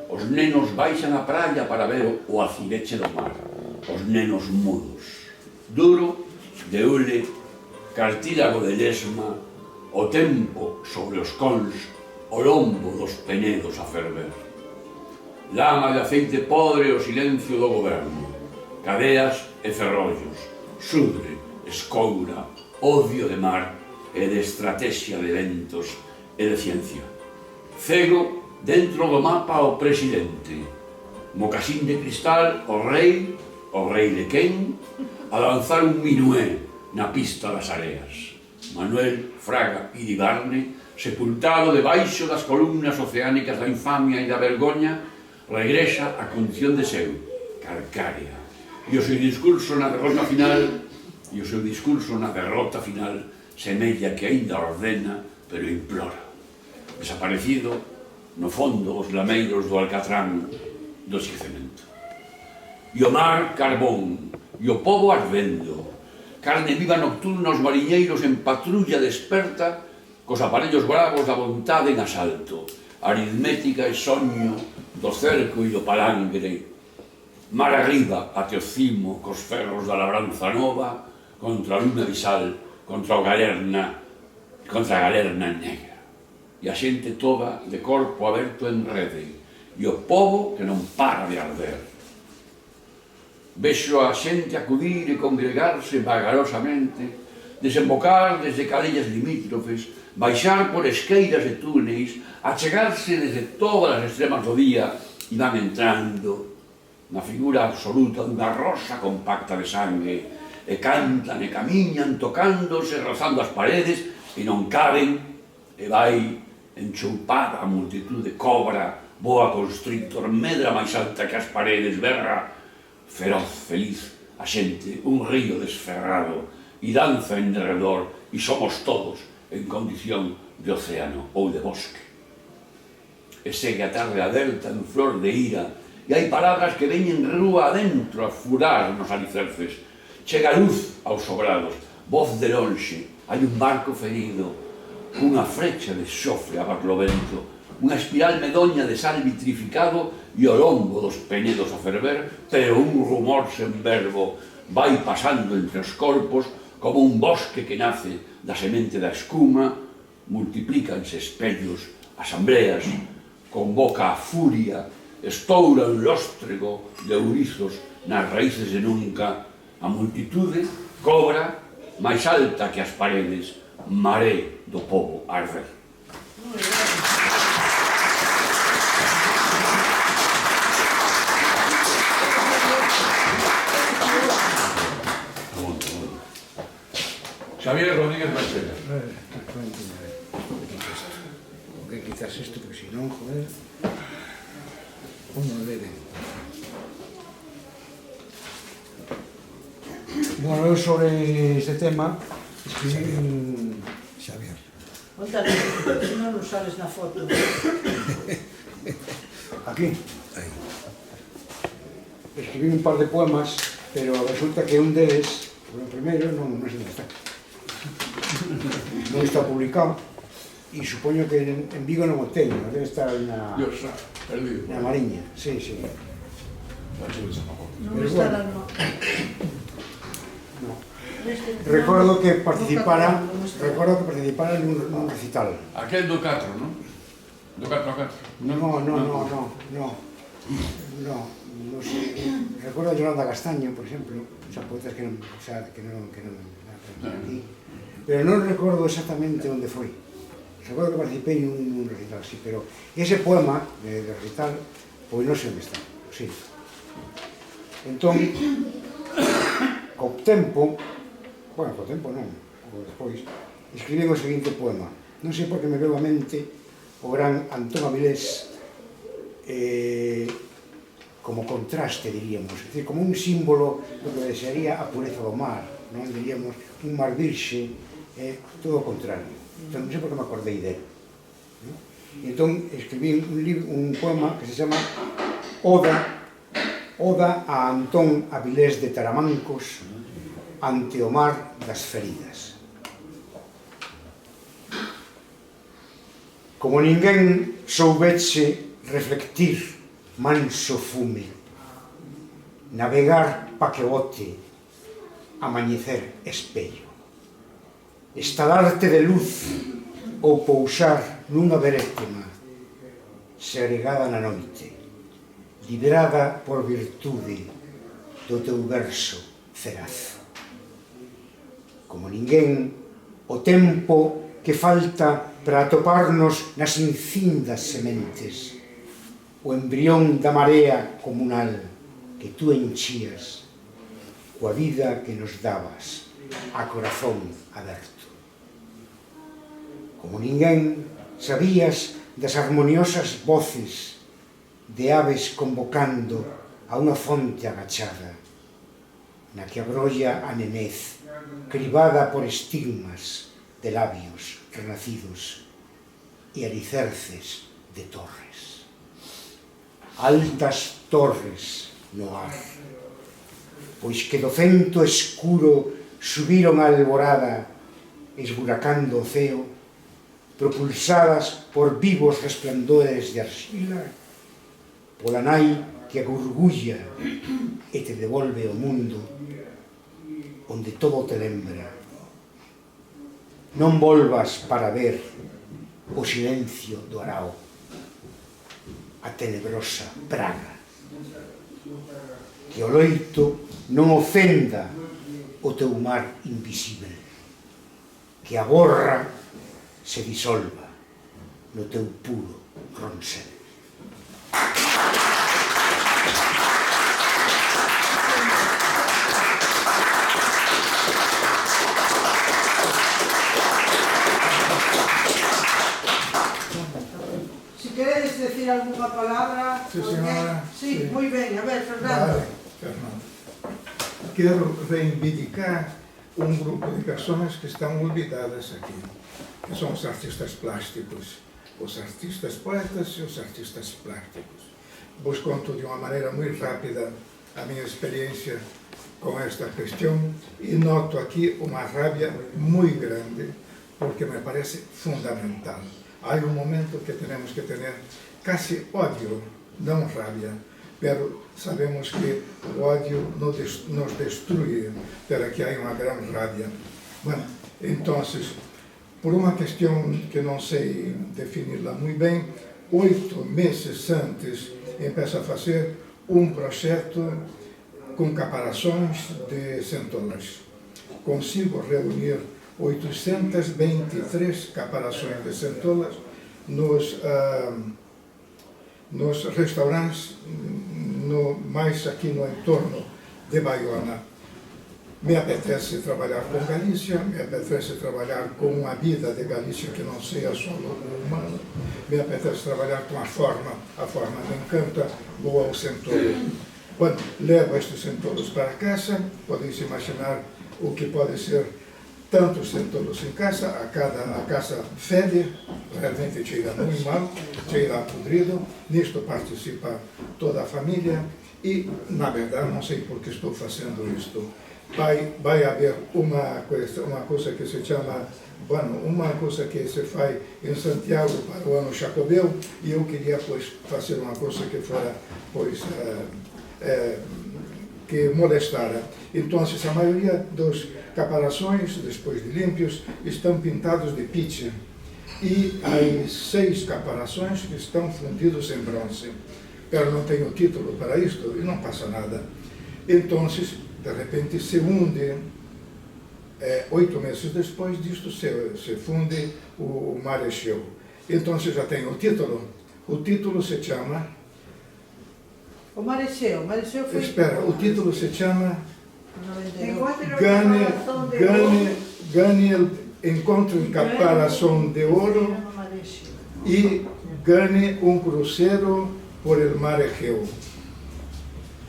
Os nenos baixan a praia para ver o acireche do mar, os nenos mudos. Duro, de hule, cartílago de lesma, o tempo sobre os cons, o lombo dos penedos a ferver. Lama de aceite podre o silencio do goberno, cadeas e ferrollos, sudre, escoura, odio de mar e de estrategia de ventos e de ciencia. Cego dentro do mapa o presidente, mocasín de cristal o rei Lequén, a lanzar un minué na pista das areas. Manuel Fraga Iribarne, sepultado debaixo das columnas oceánicas da infamia e da vergoña, regresa a condición de seu, calcárea. E o seu discurso na derrota final, semella que aínda ordena, pero implora. Desaparecido, no fondo, os lameiros do alcatrán do esquecemento. E o mar, carbón, e o pobo ardendo, carne viva nocturna os mariñeiros en patrulla desperta, cos aparellos bravos da vontade en asalto, aritmética e soño do cerco e do palangre, mar arriba até o cimo cos ferros da labranza nova, contra a luna abisal, contra a galerna negra. E a xente toda de corpo aberto en rede, e o pobo que non para de arder. Vexo a xente acudir e congregarse vagarosamente, desembocar desde calellas limítrofes, baixar por esqueiras e túneis, achegarse desde todas as extremas do día e van entrando na figura absoluta dunha rosa compacta de sangue e cantan e camiñan tocándose, rozando as paredes e non caben e vai enchoupada a multitud de cobra, boa constrictor, medra máis alta que as paredes, berra feroz, feliz, a xente, un río desferrado e danza en derredor e somos todos en condición de océano ou de bosque. E segue a tarde aberta en flor de ira e hai palabras que veñen rúa adentro a furar nos alicerces. Chega luz aos sobrados, voz de lonxe, hai un barco ferido, cunha frecha de xofre a barlovento, unha espiral medoña de sal vitrificado e o lombo dos penedos a ferver, pero un rumor sen verbo vai pasando entre os corpos como un bosque que nace da semente da escuma, multiplícanse espellos, asambleas, convoca a furia, estoura un lóstrego de ourizos nas raíces de nunca, a multitude cobra máis alta que as paredes, maré do pobo arder. Xavier Rodríguez Mercedes. Que quizás esto, porque si no, joder, uno debe. Bueno, eu sobre este tema escribí un... Xavier. Óntale, se non nos sales na foto. Aquí. Aí. Escribí un par de poemas, pero resulta que un deles, o primeiro, non sei onde está. Non está publicado. E supoño que en Vigo non o teño, debe estar na Mariña, sí. Non estará, no. Recordo que participara nun recital. Aquel do 4, non? Do 4 a 4. No sei. Recordo a Yolanda Castaño, por exemplo, poetas que non aquí, pero non recordo exactamente onde foi. Recordo que participei nun recital, sí, pero ese poema de recital, pois non sei onde está, sí. Entón, co tempo non, pouco despois, escribí o seguinte poema. Non sei por que me veo a mente o gran Antón Avilés como contraste, diríamos, é dicir, como un símbolo do que desearía a pureza do mar, non diríamos un mar virxe, todo o contrario. Entón, non sei por que me acordei dele. E entón escribí un poema que se chama Oda a Antón Avilés de Taramancos ante o mar das feridas. Como ninguén soubeche reflectir manso fume, navegar pa que bote, amañecer espello, estalarte de luz ou pousar nunha berétema segregada na noite, librada por virtude do teu verso feraz. Como ninguén, o tempo que falta para atoparnos nas infindas sementes, o embrión da marea comunal que tú enchías coa vida que nos dabas a corazón aberto. Como ninguén, sabías das armoniosas voces de aves convocando a unha fonte agachada, na que abrolla a nenez, cribada por estigmas de labios renacidos e alicerces de torres. Altas torres no ar, pois que do vento escuro subiron a alborada, esburacando o ceo, propulsadas por vivos resplandores de arxila, pola nai que agurgulla e te devolve o mundo onde todo te lembra. Non volvas para ver o silencio do arao, a tenebrosa praga, que o loito non ofenda o teu mar invisible, que a borra se disolva no teu puro ronsel. Si queredes decir alguna palabra... Sí, señora. Sí, muy bien. A ver, Fernando. Vale, Fernando. Quero reivindicar un grupo de personas que están olvidadas aquí, que son os artistas plásticos, os artistas poetas e os artistas plásticos. Vos conto de unha maneira moi rápida a minha experiencia con esta cuestión e noto aquí unha rabia moi grande porque me parece fundamental. Hai un momento que tenemos que tener casi odio, non rabia, pero sabemos que o odio nos destruye, pero aquí hai unha gran rabia. Bueno, entonces, por unha cuestión que non sei definirla moi ben, 8 meses antes empeza a facer un proxecto com caparações de centolas. Consigo reunir 823 caparações de centolas nos restaurantes, mais aqui no entorno de Baiona. Me apetece trabalhar com Galícia, me apetece trabalhar com uma vida de Galícia que não seja só humana, me apetece trabalhar com a forma me encanta, boa o centolo. Quando levo estes centolos para casa, podeis imaginar o que pode ser tantos centolos em casa, a casa fede, realmente cheira muito mal, cheira podrido, nisto participa toda a família e, na verdade, não sei por que estou fazendo isto. Vai haver uma coisa que se chama, uma coisa que se faz em Santiago para o ano Jacobeu e eu queria, pois, fazer uma coisa que fora, pois, que molestara. Então, a maioria dos caparações, depois de limpios, estão pintados de piche. E há 6 caparações que estão fundidos em bronze. Eu não tenho título para isto e não passa nada. Então, de repente, se hunde, 8 meses depois disto, se funde o mar Egeu. Então, já tem o título se chama... O Marecheu foi... Espera, o título se chama... 92. Gane el encontro em caparação de ouro e gane um cruzeiro por el mar Egeu.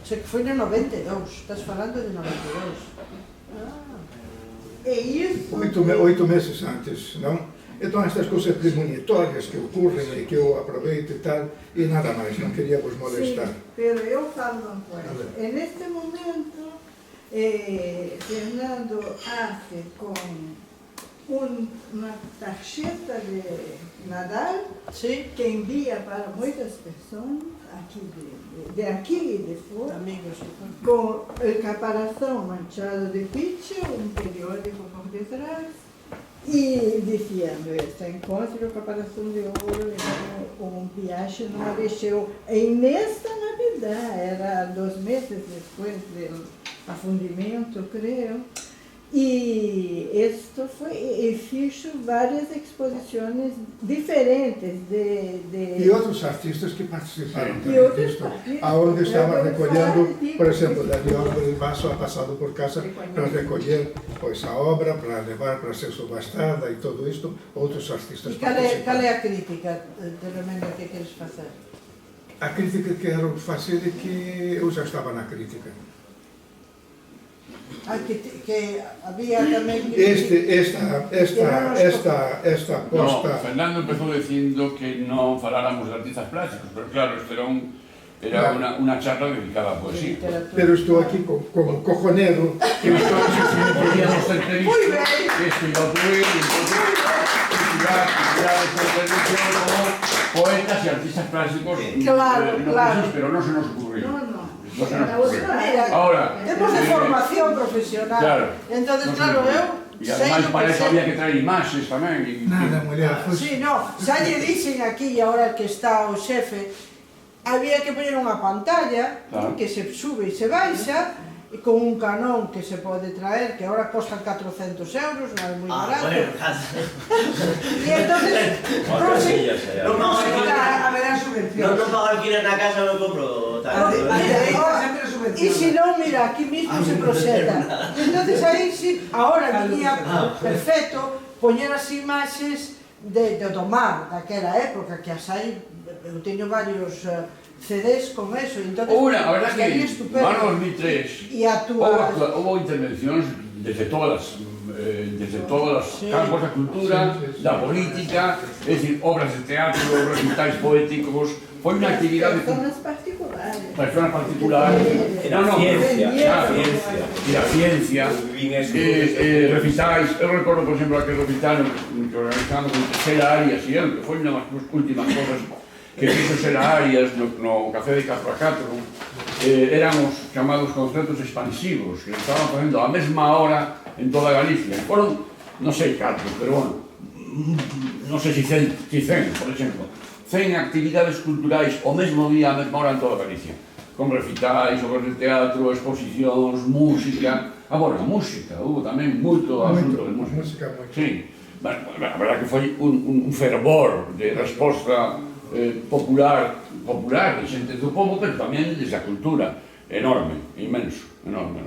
Sei que foi no 92, estás falando de 92. É isso? 8 meses antes, não? Então, estas coisas premonitórias que ocorrem e que eu aproveito e tal, e nada mais, não queria vos molestar. Sim, pero eu falo uma coisa. Neste momento, Fernando hace com uma tarjeta de Nadal que envia para muitas pessoas de aqui e de fora, Amigos. com caparação manchado de piche, um periódico por detrás, e dizendo, este encontro caparação de ouro, viagem no Marecheu. E nesta Navidad, era 2 meses depois do afundimento, creio. E isto foi, e fiz várias exposições diferentes E outros artistas que participaram E também outros disto, artistas. aonde estava recolhendo, por exemplo, Sim. David Álvares Basso ha passado por casa para recolher, pois, a obra, para levar para ser subastada e tudo isto, outros artistas E qual participaram. é a crítica de remendo que queres fazer? A crítica que quero fazer é que eu já estava na crítica. Que había tamén... Esta No, posta... Fernando empezó diciendo que no faláramos de artistas plásticos, pero claro, esto era una charla dedicada a poesía. Pero estou aquí como cojonero, que estou Podíamos ter previsto Muy bien. que esto iba a ocurrir, y entonces como poetas y artistas plásticos, Claro. pero no se nos ocurrió. No. No se nos ocurrió. Mira, Ahora, temos de formación profesional. Claro. Entonces, no se claro, nos ocurrió. eu Y además sei para que eso sei. había que traer imaxes tamén. nada, mulher, foi... Sí, no, xa lle dixen aquí, ahora que está o xefe, había que poner unha pantalla Claro. que se sube e se baixa, e con un canón que se pode traer, que ahora costan 400 euros, non é moi barato. E entonces, No pago haberá subvención. no pago alquiler na casa, non compro tal. Y si no, mira, aquí mismo se proxeta. Entonces aí sí, ahora venía perfecto poñer as imaxes do mar daquela época, que as hai, eu teño varios CDs con eso, entonces A verdad estaría que estupendo. no 2003 E a túa... hubo intervenciones desde todas las Sí. campos da cultura, da política, es decir, obras de teatro, recitais poéticos, foi unha actividade Personas particulares. personas particulares, Era ciencia, claro, ciencia. e a ciencia, Vin eso. recitais, eu recordo, por exemplo, aquel recital que organizamos con Sela Arias e el, que foi unha das últimas cosas que fixo Sela Arias no Café de 4x4, eran os chamados concertos expansivos, que estaban facendo a mesma hora en toda Galicia. Foron, non sei cantos, pero bueno, non sei se 100, por exemplo, 100 actividades culturais o mesmo día, a mesma hora en toda Galicia. con recitais, obras de teatro, exposicións, música. Agora, música, hubo tamén moito asunto de música. Sí, a verdad que foi un fervor de resposta popular, de xente do povo, pero tamén desde a cultura, enorme, inmenso, enorme.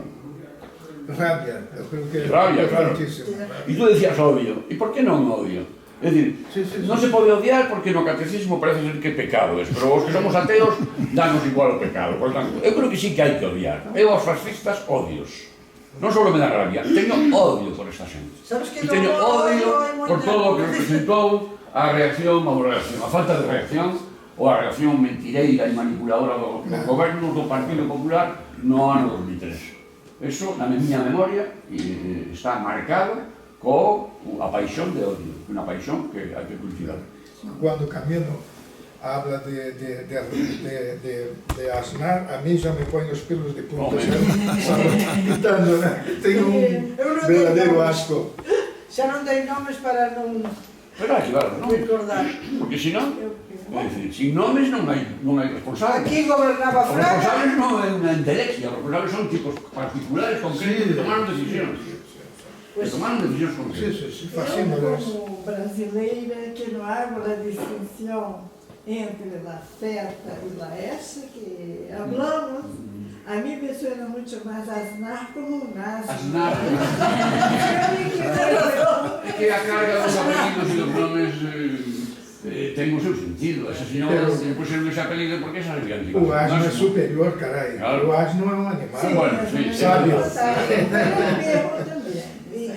Rabia, eu creo que Rabia, claro. fortísimo. E tú decías odio, e por que non odio? É dicir, non se pode odiar porque no catecismo parece ser que pecado é, pero os que somos ateos danos igual o pecado. Por tanto, eu creo que sí que hai que odiar. Eu aos fascistas odios. Non só me dá rabia, teño odio por esta xente. E teño odio por todo o que representou a reacción, a falta de reacción, ou a reacción mentireira e manipuladora do goberno do Partido Popular no ano 2003. Eso, na miña memoria, está marcado con a paixón de odio, unha paixón que hai que cultivar. Cuando Camilo habla de Aznar, a mí ya me ponen los pelos de punta, gritando, tengo un verdadero asco. Xa non dei nomes para non Pero hai que dar os nomes, recordar. porque senón, é dicir, sin nomes non hai responsables. Aquí gobernaba Os Fraga. responsables non é unha entelexia, os responsables son tipos particulares, concretos, que tomaron decisións. Que tomaron decisións concretas. Sí, fascínolas. Como brasileira que não hago a distinção entre la feta y la S que hablamos, a mí me suena mucho más Aznar como un nazi. Aznar. É que a carga dos apelidos e dos nomes ten o seu sentido. Ese señor puxeron ese apelido porque esa sería antigua. O asno é superior, carai. O asno é un animal. Bueno, sí, sabio.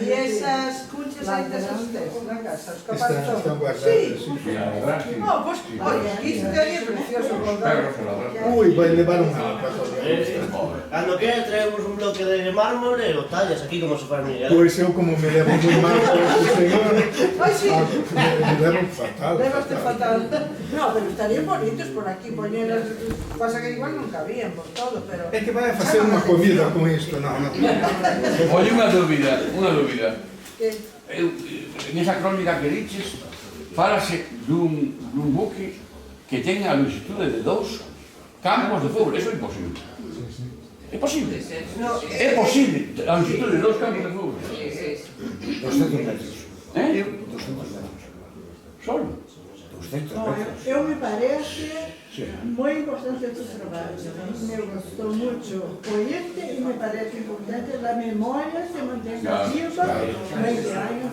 E esas cunchas ainda son ustedes na casa, os capazos. Están guardadas, Sí. sí. a verdad, sí. No, pues, oye, aquí estaría precioso guardar. Perros, a verdad. Uy, vai levar un alpa todavía. Cando queres traemos un bloque de mármol e o tallas aquí como se faz Miguel. Pois eu como me levo moi mal por este señor, Ai, sí. me levo fatal. Levaste fatal. No, pero estarían bonitos por aquí, poñeras. Pasa que igual non cabían por todo, pero... É que vai a facer unha comida con isto, non. Oye, unha dúbida. Que... En esa crónica que dices, fálase dun buque que ten a longitude de 2 campos de fútbol. Eso é imposible. É posible. É posible. A longitude de 2 campos de fútbol. 200 metros. 200 metros. Solo. 200 Bom, metros. eu me parece muy importante tu trabajo. Me gustó mucho oírte y me parece importante la memoria se mantenga viva 20 años.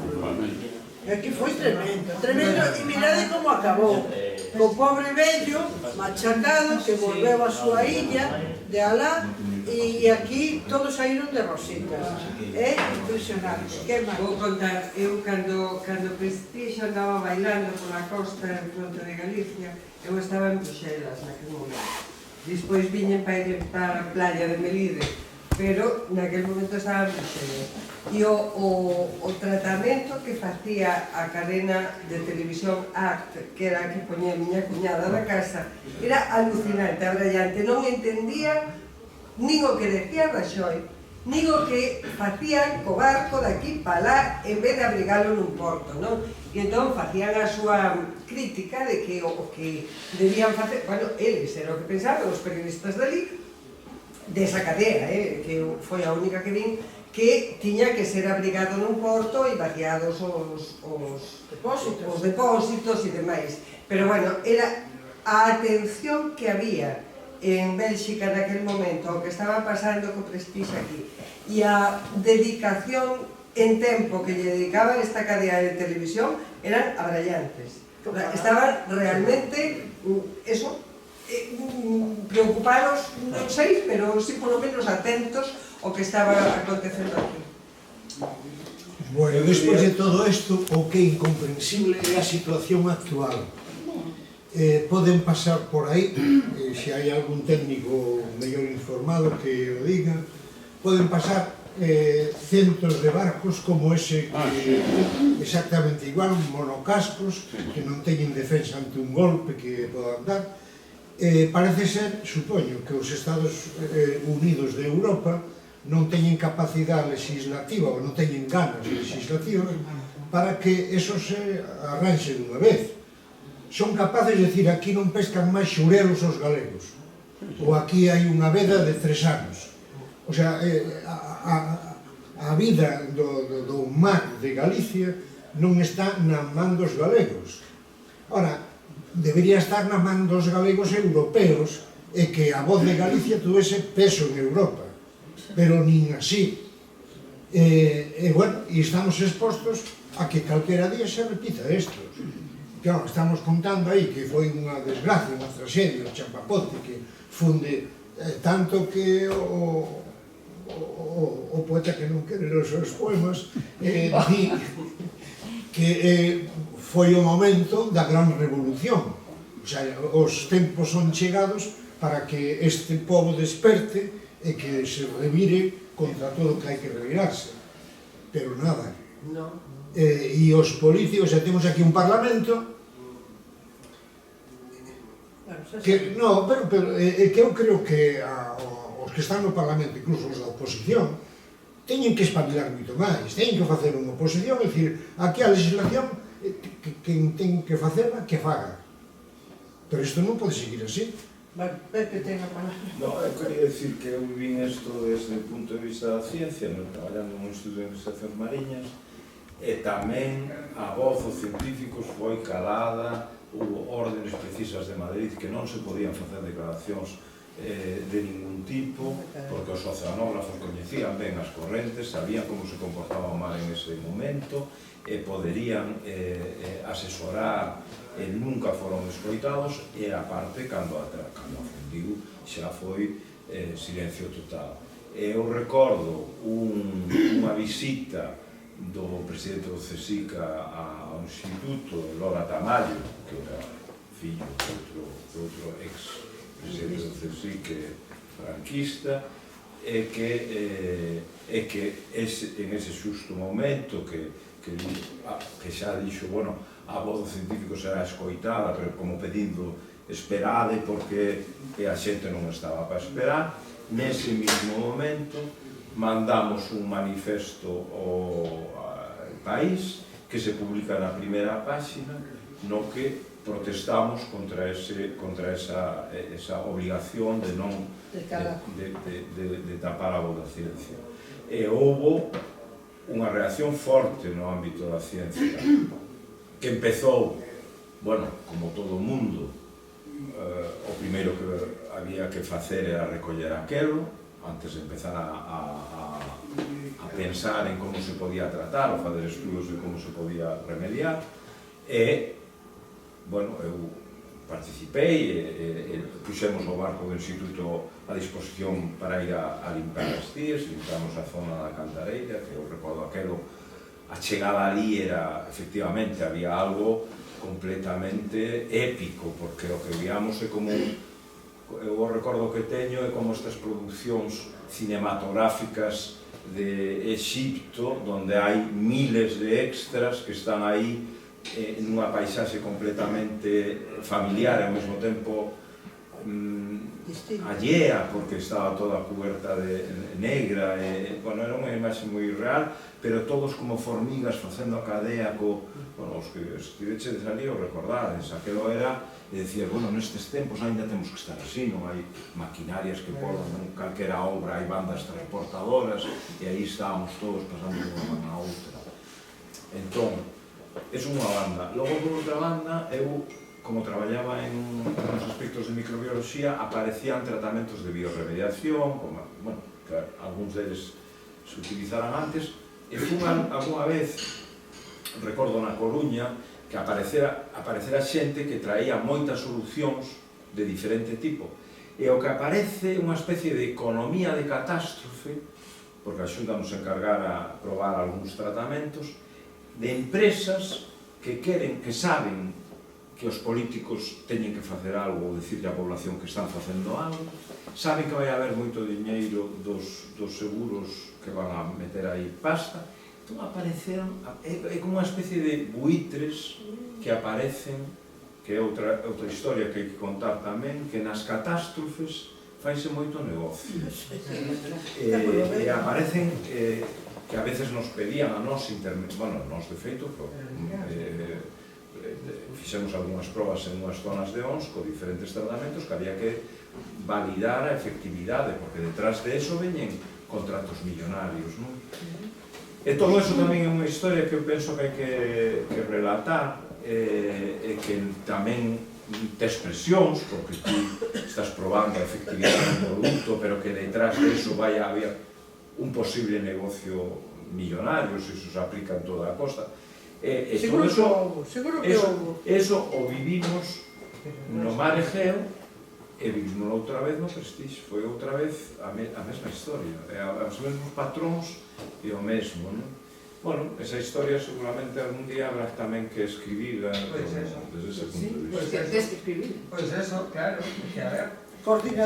Aquí foi tremendo, tremendo, e mirade como acabou. Co pobre vello, machacado, que volveu a súa illa de alá, e aquí todos saíron de rositas. É impresionante. Que máis? Vou contar, eu cando Prestige andaba bailando pola costa en fronte de Galicia, eu estaba en Bruxelas naquele momento. Despois viñen para a playa de Melide, pero naquele momento estaba en Bruxelas. E o tratamento que facía a cadena de televisión ACT, que era a que poñía a miña cuñada na casa, era alucinante, abrallante. Non entendía nin o que decía Raxoi, nin o que facían co barco daqui para lá en vez de abrigalo nun porto, non? E entón facían a súa crítica de que o que debían facer, bueno, eles era o que pensaban, os periodistas dali, desa cadea, que foi a única que vin, que tiña que ser abrigado nun porto e vaciados os depósitos e demais. Pero bueno, era a atención que había en Bélxica naquele momento, o que estaba pasando co Prestige aquí, e a dedicación en tempo que lle dedicaba esta cadea de televisión eran abrallantes. Estaban realmente, eso, preocupados, non sei, pero sí polo menos atentos ao que estaba acontecendo aquí. Bueno, despois de todo isto, o que é incomprensible é a situación actual. Poden pasar por aí, se hai algún técnico mellor informado que o diga, poden pasar centos de barcos como ese que exactamente igual, monocascos, que non teñen defensa ante un golpe que podan dar. Parece ser, supoño, que os Estados Unidos de Europa non teñen capacidade legislativa ou non teñen ganas legislativas para que eso se arranxe dunha vez. Son capaces de decir aquí non pescan máis xurelos os galegos. ou aquí hai unha veda de 3 anos. O sea, a vida do mar de Galicia non está na man dos galegos. Ora, debería estar na man dos galegos europeos e que a voz de Galicia tuvese peso en Europa, pero nin así. Bueno, e estamos expostos a que calquera día se repita isto. Claro, estamos contando aí que foi unha desgracia, unha traxedia, o chapapote que funde tanto que o poeta que non quere os seus poemas di que foi o momento da gran revolución. O sea, os tempos son chegados para que este pobo desperte e que se revire contra todo o que hai que revirarse. Pero nada. E os políticos, xa temos aquí un parlamento que, no, pero que eu creo que os que están no parlamento, incluso os da oposición, teñen que espabilar moito máis, teñen que facer unha oposición, é dicir, aquí a legislación quen ten que facerla, que faga. Pero isto non pode seguir así. Pepe ten a palabra. No, eu quería decir que eu vin isto desde o punto de vista da ciencia, traballando nun Instituto de Investigacións Mariñas, e tamén a voz dos científicos foi calada, hubo órdenes precisas de Madrid que non se podían facer declaracións de ningún tipo, porque os oceanógrafos coñecían ben as correntes, sabían como se comportaba o mar en ese momento, e poderían asesorar, e nunca foron escoitados, e aparte, cando afundiu, xa foi silencio total. Eu recordo unha visita do presidente do CSIC ao instituto, Lora Tamayo, que era fillo de outro ex-presidente do CSIC franquista, e que en ese xusto momento que xa dixo, bueno, a voz do científico será escoitada, pero como pedindo esperade porque a xente non estaba para esperar. Nese mismo momento mandamos un manifesto ao país que se publica na primeira páxina no que protestamos contra esa obligación de non de tapar a voz da ciencia. E houbo unha reacción forte no ámbito da ciencia que empezou, bueno, como todo o mundo, o primeiro que había que facer era recoller aquelo antes de empezar a pensar en como se podía tratar ou fazer estudos de como se podía remediar. E, bueno, eu participei e puxemos o barco do instituto a disposición para ir a limpar as tías, limpamos a zona da Cantareira, que eu recordo aquelo, a chegada ali era, efectivamente, había algo completamente épico, porque o que víamos é como, eu o recordo que teño, é como estas producións cinematográficas de Egipto, donde hai miles de extras que están aí nunha paisaxe completamente familiar e ao mesmo tempo allea, porque estaba toda cuberta de negra, bueno, era unha imaxe moi real, pero todos como formigas facendo a cadea bueno, os que estivechedes ali o recordades, aquelo era, e decías, bueno, nestes tempos ainda temos que estar así, non hai maquinarias que podan, en calquera obra hai bandas transportadoras, e aí estábamos todos pasando de unha banda a outra. Entón, é unha banda. Logo, por outra banda, eu, como traballaba en uns aspectos de microbioloxía, aparecían tratamentos de bioremediación, como, bueno, que algúns deles se utilizaran antes, e fun alguna vez, recordo na Coruña, que aparecera xente que traía moitas solucións de diferente tipo. E o que aparece é unha especie de economía de catástrofe, porque a Xunta nos encargara a probar algúns tratamentos, de empresas que saben que os políticos teñen que facer algo ou dicirle á población que están facendo algo, saben que vai haber moito diñeiro dos seguros que van a meter aí pasta, entón apareceron, é como unha especie de buitres que aparecen, que é outra historia que hai que contar tamén, que nas catástrofes faise moito negocio. E aparecen que a veces nos pedían a nós, bueno, nós de feito, fixemos algunhas probas en unhas zonas de ONS con diferentes tratamentos que había que validar a efectividade, porque detrás de eso veñen contratos millonarios, non? E todo eso tamén é unha historia que eu penso que hai que relatar, e que tamén tes presións, porque tú estás probando a efectividade do produto, pero que detrás de eso vai a haber un posible negocio millonario, se iso se aplica en toda a costa. Seguro que houve, seguro que houve. Eso o vivimos no Mar Egeo e vivimos outra vez no Prestige. Foi outra vez a mesma historia, os mesmos patróns e o mesmo, non? Bueno, esa historia seguramente algún día habrá tamén que escribirla desde ese punto de vista. Pues eso, claro, que a ver. Coordinador.